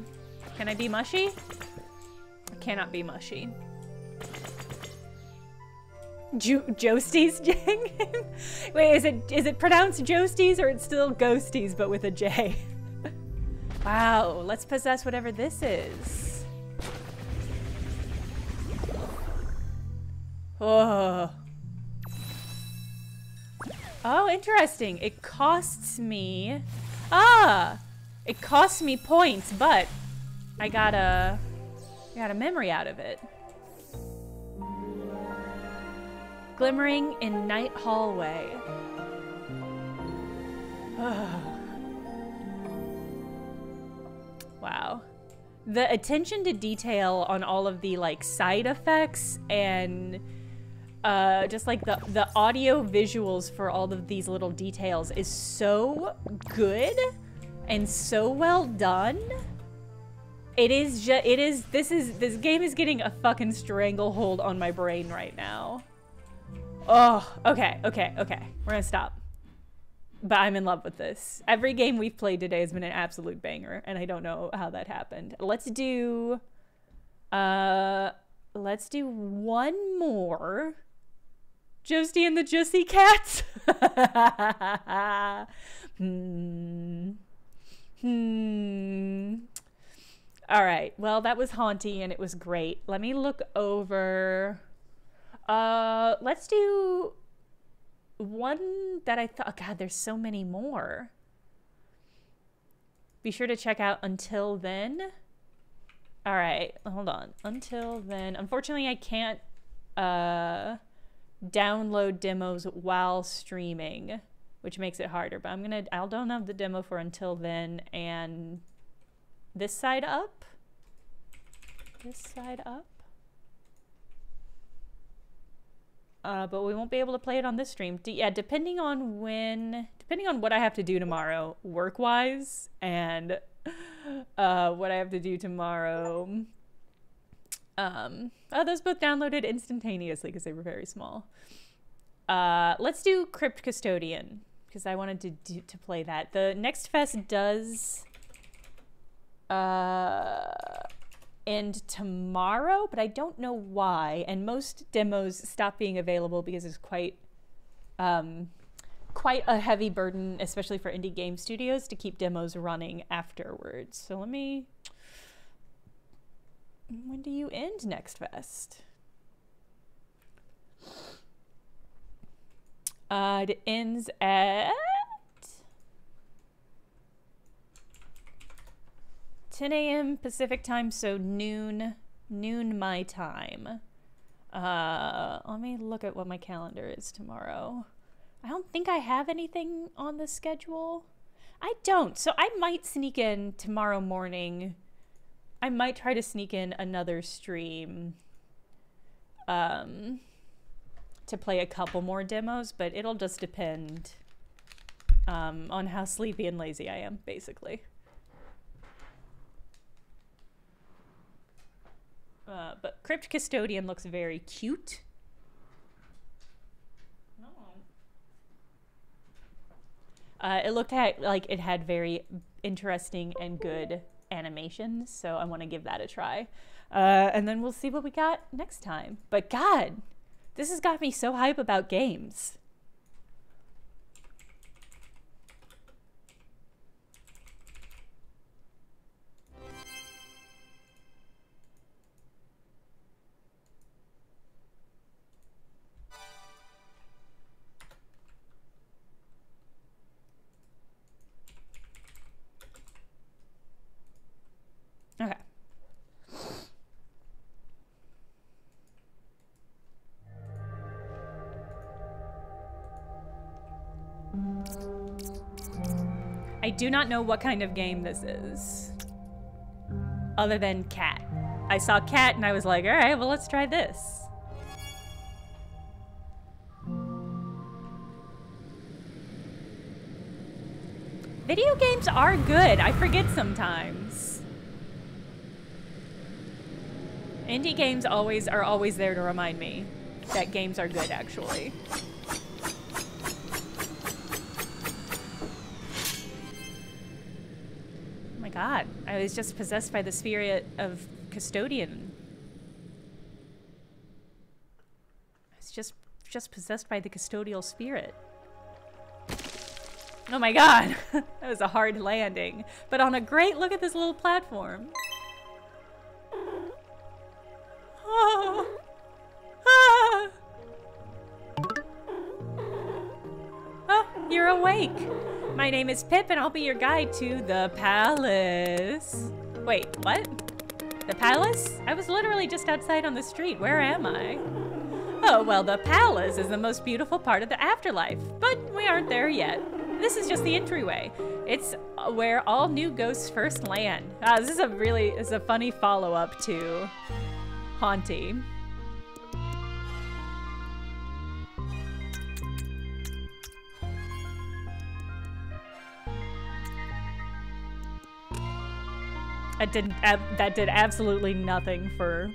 Can I be mushy? I cannot be mushy. Joesties? Wait, is it pronounced Joesties or it's still Ghosties but with a J? Wow, let's possess whatever this is. Oh. Oh, interesting. It costs me... Ah! It costs me points, but I got a memory out of it. Glimmering in night hallway. Wow. The attention to detail on all of the like side effects and just like the audio visuals for all of these little details is so good and so well done. This game is getting a fucking stranglehold on my brain right now. Oh, okay. We're gonna stop. But I'm in love with this. Every game we've played today has been an absolute banger, and I don't know how that happened. Let's do one more. Josie and the Jussie Cats. All right. Well, that was Hauntii, and it was great. Let me look over. Let's do one that I thought. Oh, God, there's so many more. Be sure to check out Until Then. All right. Hold on. Until Then. Unfortunately, I can't download demos while streaming, which makes it harder. But I'll download the demo for Until Then and This Side Up. This Side Up. But we won't be able to play it on this stream. Yeah, depending on what I have to do tomorrow, work-wise, and what I have to do tomorrow. Those both downloaded instantaneously because they were very small. Let's do Crypt Custodian because I wanted to play that. The next fest does end tomorrow, but I don't know why. And most demos stop being available because it's quite a heavy burden, especially for indie game studios, to keep demos running afterwards. So when do you end next fest? It ends at 10 a.m. Pacific time, so noon my time. Let me look at what my calendar is tomorrow. I don't think I have anything on the schedule. I don't, so I might sneak in tomorrow morning. I might try to sneak in another stream to play a couple more demos, but it'll just depend on how sleepy and lazy I am, basically. But Crypt Custodian looks very cute. It looked like it had very interesting and good animations, so I want to give that a try. And then we'll see what we got next time. But God, this has got me so hype about games. Okay. I do not know what kind of game this is, other than cat. I saw cat and I was like, all right, well, let's try this. Video games are good. I forget sometimes. Indie games are always there to remind me that games are good, actually. Oh my God, I was just possessed by the spirit of Custodian. I was just possessed by the custodial spirit. Oh my God, that was a hard landing. But on a great, look at this little platform. Oh. Ah. Oh, you're awake. My name is Pip and I'll be your guide to the palace. Wait, what? The palace? I was literally just outside on the street. Where am I? Oh, well, the palace is the most beautiful part of the afterlife, but we aren't there yet. This is just the entryway. It's where all new ghosts first land. This is a funny follow-up to Hauntii. That did absolutely nothing for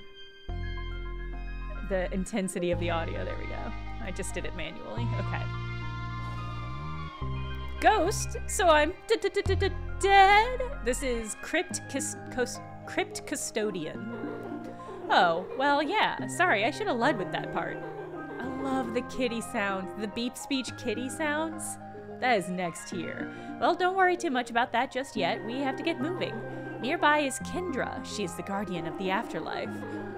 the intensity of the audio. There we go. I just did it manually. Okay. Ghost? So I'm dead? This is Crypt Custodian. Oh, well, yeah. Sorry, I should have led with that part. I love the kitty sounds. The beep speech kitty sounds. That is next tier. Well, don't worry too much about that just yet. We have to get moving. Nearby is Kendra. She is the guardian of the afterlife.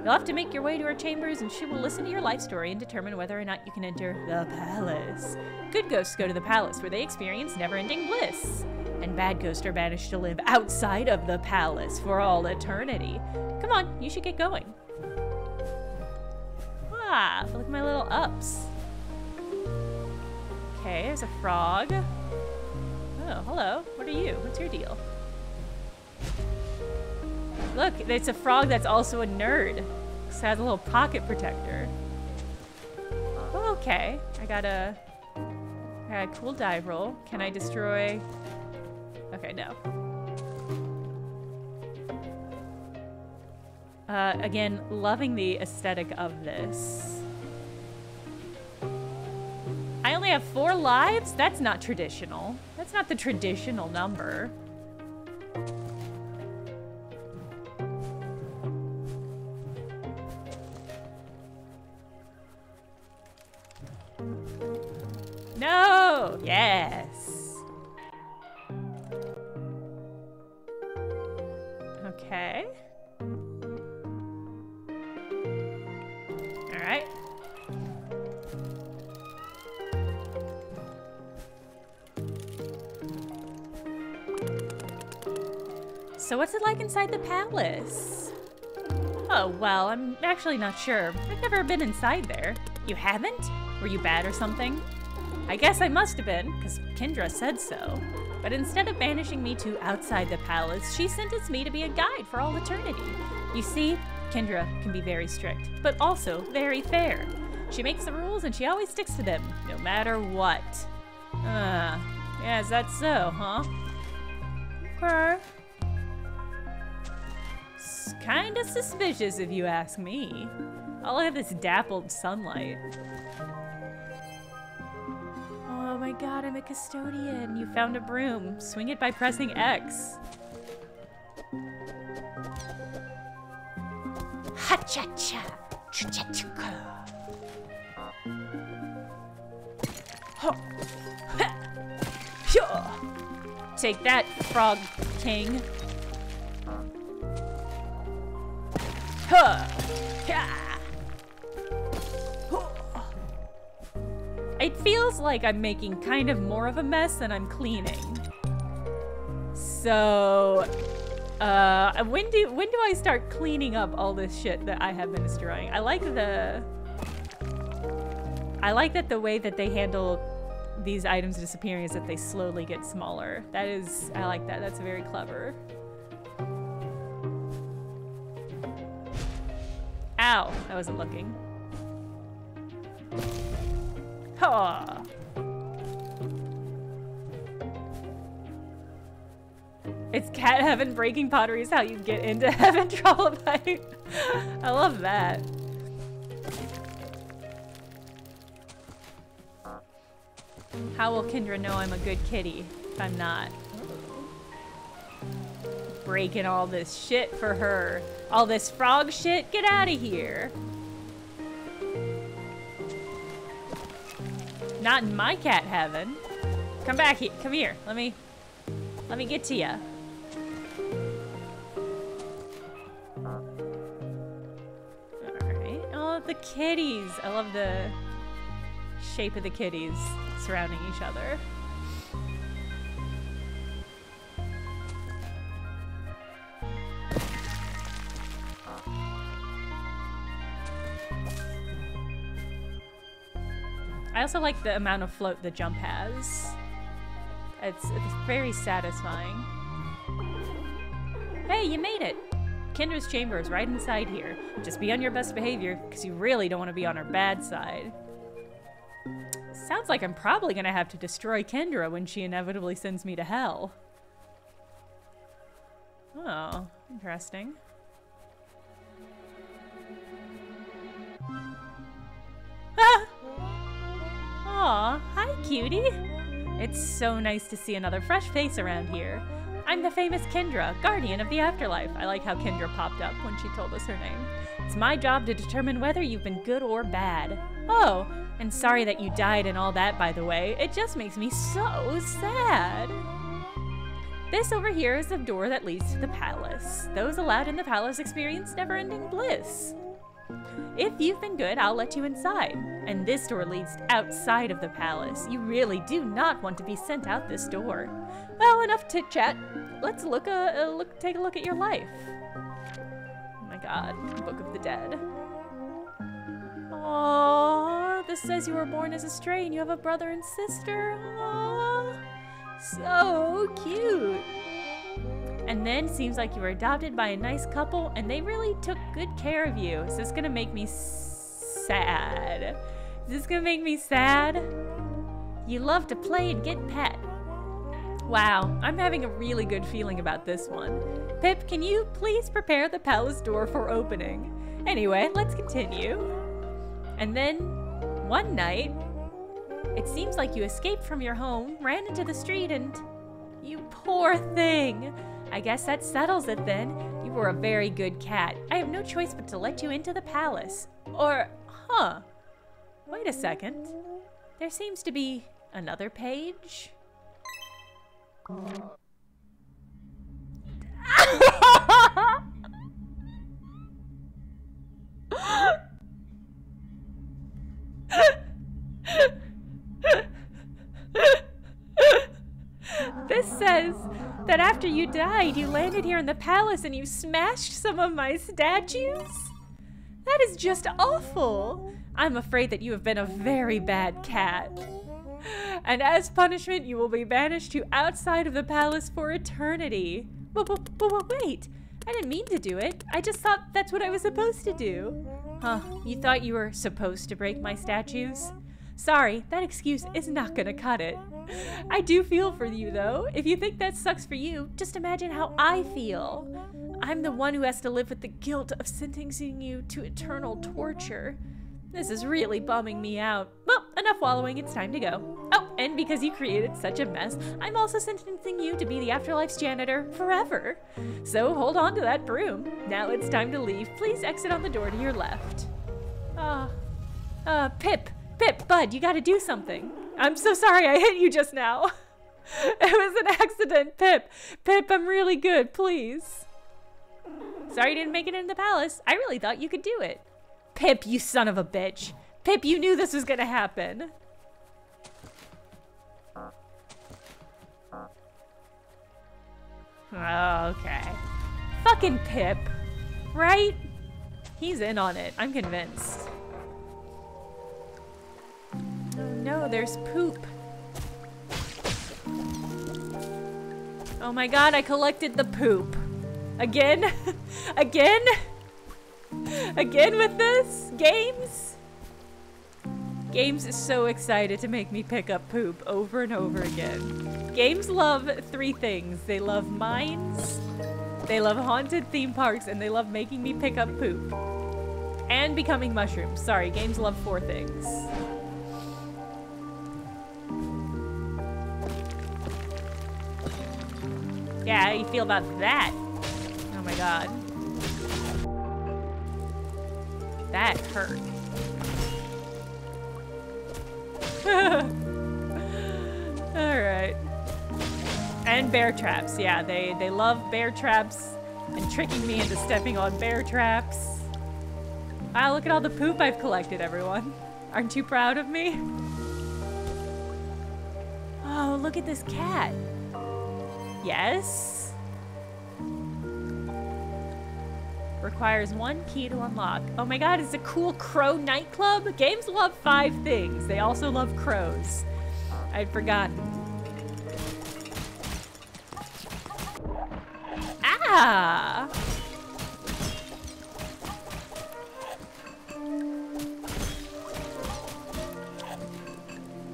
You'll have to make your way to her chambers, and she will listen to your life story and determine whether or not you can enter the palace. Good ghosts go to the palace, where they experience never-ending bliss. And bad ghosts are banished to live outside of the palace for all eternity. Come on, you should get going. Ah, look at my little ups. Okay, there's a frog. Oh, hello. What are you? What's your deal? Look, it's a frog that's also a nerd. It has a little pocket protector. Oh, okay. I got a cool dive roll. Can I destroy? Okay, no. Again, loving the aesthetic of this. I only have 4 lives? That's not traditional. That's not the traditional number. No! Yes! Okay. Alright. So what's it like inside the palace? Oh, well, I'm actually not sure. I've never been inside there. You haven't? Were you bad or something? I guess I must have been, because Kendra said so. But instead of banishing me to outside the palace, she sentenced me to be a guide for all eternity. You see, Kendra can be very strict, but also very fair. She makes the rules and she always sticks to them, no matter what. Yeah, is that so, huh? Okay. It's kinda suspicious if you ask me. I'll have this dappled sunlight. Oh my god, I'm a custodian. You found a broom. Swing it by pressing X. Ha-cha-cha. Cha-cha-cha. Take that, Frog King. It feels like I'm making kind of more of a mess than I'm cleaning. So, when do I start cleaning up all this shit that I have been destroying? I like that the way that they handle these items disappearing is that they slowly get smaller. I like that. That's very clever. Ow, I wasn't looking. Oh. It's cat heaven. Breaking pottery is how you get into heaven, Trollopite. I love that. How will Kendra know I'm a good kitty if I'm not? Breaking all this shit for her. All this frog shit? Get out of here. Not in my cat heaven. Come back here. Come here. Let me get to ya. Alright. Oh, the kitties. I love the shape of the kitties surrounding each other. I also like the amount of float the jump has. It's very satisfying. Hey, you made it! Kendra's chamber is right inside here. Just be on your best behavior, because you really don't want to be on her bad side. Sounds like I'm probably gonna have to destroy Kendra when she inevitably sends me to hell. Oh, interesting. Ah! cutie. It's so nice to see another fresh face around here. I'm the famous Kendra, guardian of the afterlife. I like how Kendra popped up when she told us her name. It's my job to determine whether you've been good or bad. Oh, and sorry that you died and all that, by the way. It just makes me so sad. This over here is the door that leads to the palace. Those allowed in the palace experience never-ending bliss. If you've been good, I'll let you inside. And this door leads outside of the palace. You really do not want to be sent out this door. Well, enough chit-chat. Let's take a look at your life. Oh my god, Book of the Dead. Aww, this says you were born as a stray and you have a brother and sister. Aww, so cute. And then seems like you were adopted by a nice couple and they really took good care of you. Is this gonna make me sad? Is this gonna make me sad? You love to play and get pet. Wow, I'm having a really good feeling about this one. Pip, can you please prepare the palace door for opening? Anyway, let's continue. And then, one night, it seems like you escaped from your home, ran into the street, and... You poor thing! I guess that settles it then. You were a very good cat. I have no choice but to let you into the palace. Or, huh. Wait a second. There seems to be another page. This says that after you died, you landed here in the palace and you smashed some of my statues? That is just awful. I'm afraid that you have been a very bad cat. And as punishment, you will be banished to outside of the palace for eternity. But wait, I didn't mean to do it. I just thought that's what I was supposed to do. Huh, you thought you were supposed to break my statues? Sorry, that excuse is not gonna cut it. I do feel for you though. If you think that sucks for you, just imagine how I feel. I'm the one who has to live with the guilt of sentencing you to eternal torture. This is really bumming me out. Well, enough wallowing, it's time to go. Oh, and because you created such a mess, I'm also sentencing you to be the afterlife's janitor forever. So hold on to that broom. Now it's time to leave. Please exit on the door to your left. Pip, bud, you gotta do something. I'm so sorry I hit you just now. It was an accident, Pip. Pip, I'm really good, please. Sorry you didn't make it into the palace. I really thought you could do it. Pip, you son of a bitch. Pip, you knew this was gonna happen. Okay. Fucking Pip. Right? He's in on it. I'm convinced. Oh no, there's poop. Oh my god, I collected the poop. Again? Again? Again with this? Games? Games is so excited to make me pick up poop over and over again. Games love 3 things. They love mines, they love haunted theme parks, and they love making me pick up poop. And becoming mushrooms. Sorry, games love 4 things. Yeah, how you feel about that? Oh my god. That hurt. Alright. And bear traps. Yeah, they love bear traps and tricking me into stepping on bear traps. Wow, look at all the poop I've collected, everyone. Aren't you proud of me? Oh, look at this cat. Yes? Requires 1 key to unlock. Oh my god, it's a cool crow nightclub? Games love 5 things. They also love crows. I'd forgotten. Ah!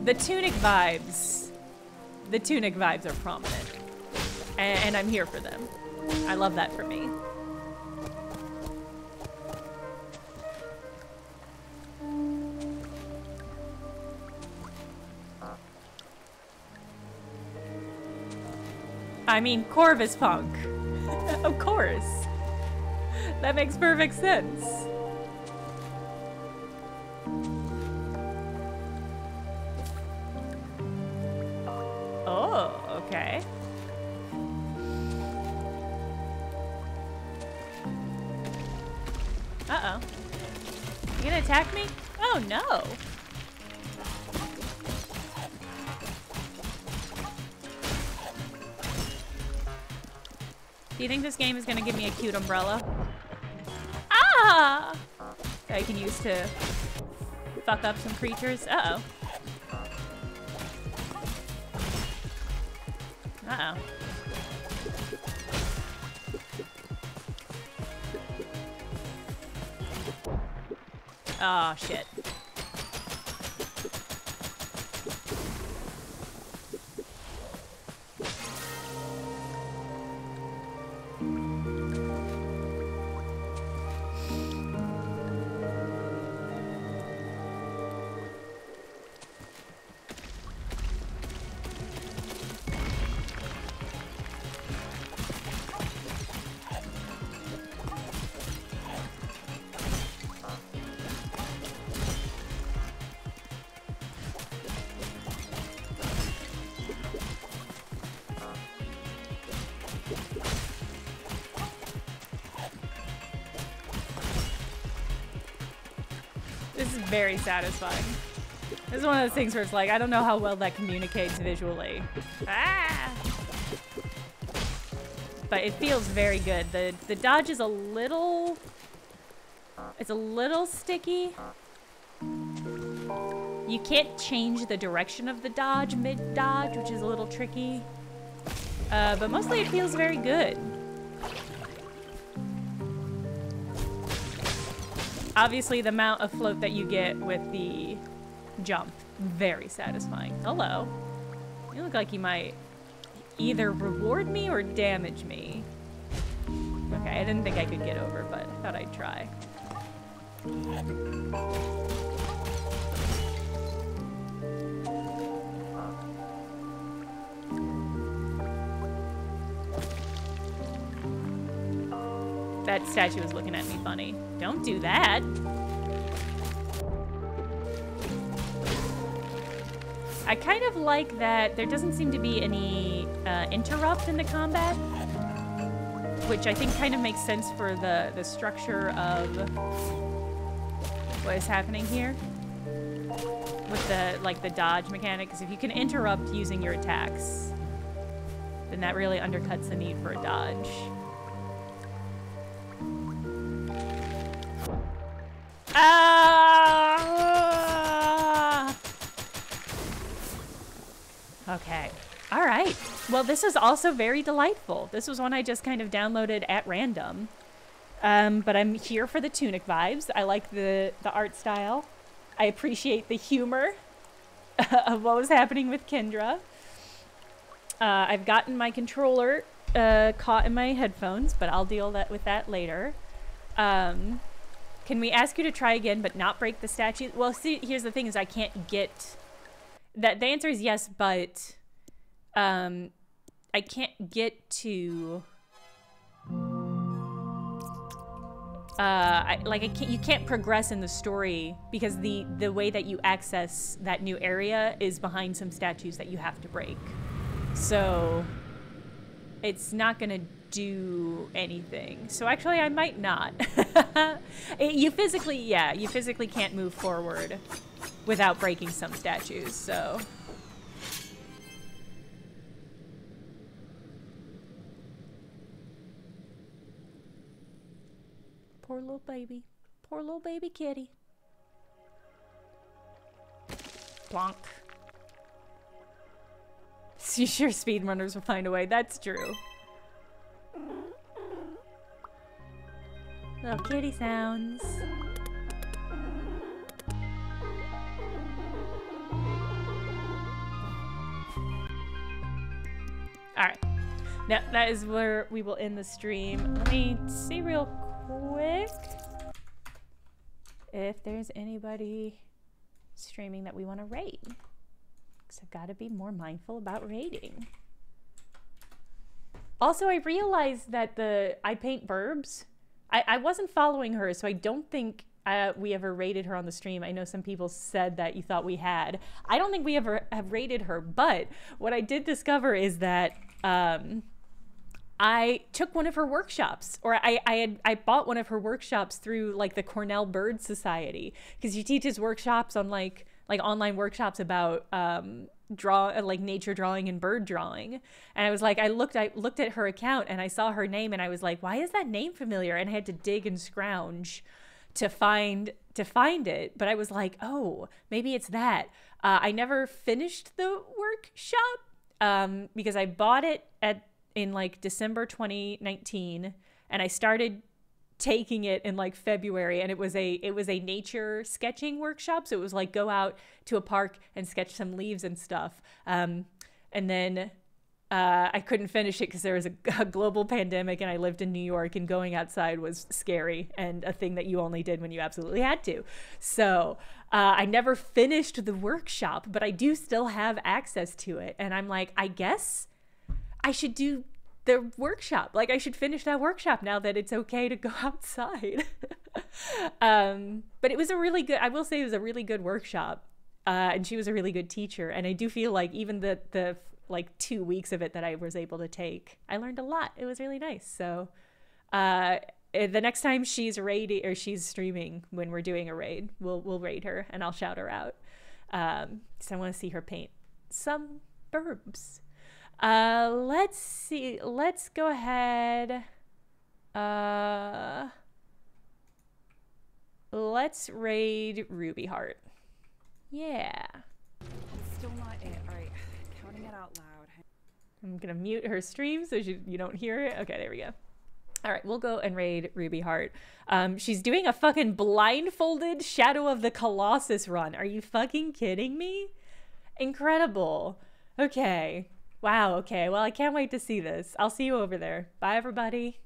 The tunic vibes. The tunic vibes are prominent. And I'm here for them. I love that for me. I mean, Corvus Punk. Of course. That makes perfect sense. Oh, okay. Uh-oh. You gonna attack me? Oh, no. Do you think this game is gonna give me a cute umbrella? Ah! That I can use to fuck up some creatures? Uh-oh. Uh-oh. Oh, shit. This is very satisfying. This is one of those things where it's like, I don't know how well that communicates visually. Ah! But it feels very good. The dodge is a little... It's a little sticky. You can't change the direction of the dodge mid-dodge, which is a little tricky. But mostly it feels very good. Obviously, the amount of float that you get with the jump, very satisfying. Hello. You look like you might either reward me or damage me. Okay, I didn't think I could get over, but I thought I'd try. That statue was looking at me funny. Don't do that. I kind of like that there doesn't seem to be any interrupt in the combat, which I think kind of makes sense for the structure of what is happening here with the dodge mechanic. Because if you can interrupt using your attacks, then that really undercuts the need for a dodge. Okay. All right. Well, this is also very delightful. This was one I just kind of downloaded at random. But I'm here for the tunic vibes. I like the art style. I appreciate the humor of what was happening with Kendra. I've gotten my controller caught in my headphones, but I'll deal with that later. Can we ask you to try again, but not break the statue? Well, see, here's the thing: is I can't get that. The answer is yes, but I can't get to. You can't progress in the story because the way that you access that new area is behind some statues that you have to break. So it's not gonna do anything. So actually I might not. You physically can't move forward without breaking some statues, so. Poor little baby. Poor little baby kitty. Plonk. You sure speedrunners will find a way. That's true. Little kitty sounds. Alright. Now, that is where we will end the stream. Let me see real quick if there's anybody streaming that we want to raid. Because I've got to be more mindful about raiding. Also, I realized that I paint verbs. I wasn't following her, so I don't think we ever rated her on the stream. I know some people said that you thought we had. I don't think we ever have rated her, but what I did discover is that I took one of her workshops, or I bought one of her workshops through like the Cornell Bird Society, because she teaches workshops on like online workshops about nature drawing and bird drawing. And I was like, I looked at her account and I saw her name and I was like, why is that name familiar? And I had to dig and scrounge to find it. But I was like, oh, maybe it's that. I never finished the workshop because I bought it in like December 2019, and I started taking it in like February, and it was a nature sketching workshop. So it was like go out to a park and sketch some leaves and stuff. And then I couldn't finish it because there was a global pandemic and I lived in New York, and going outside was scary and a thing that you only did when you absolutely had to. So I never finished the workshop, but I do still have access to it. And I'm like, I guess I should do the workshop. Like, I should finish that workshop now that it's okay to go outside. But it was I will say it was a really good workshop. And she was a really good teacher. And I do feel like even the like 2 weeks of it that I was able to take, I learned a lot. It was really nice. So the next time she's raiding or she's streaming when we're doing a raid, we'll raid her and I'll shout her out. So I want to see her paint some burbs. Let's see. Let's go ahead. Let's raid Ruby Heart. Yeah. Still not it. All right. Counting it out loud. I'm gonna mute her stream so you don't hear it. Okay, there we go. All right, we'll go and raid Ruby Heart. She's doing a fucking blindfolded Shadow of the Colossus run. Are you fucking kidding me? Incredible. Okay. Wow, okay. Well, I can't wait to see this. I'll see you over there. Bye, everybody.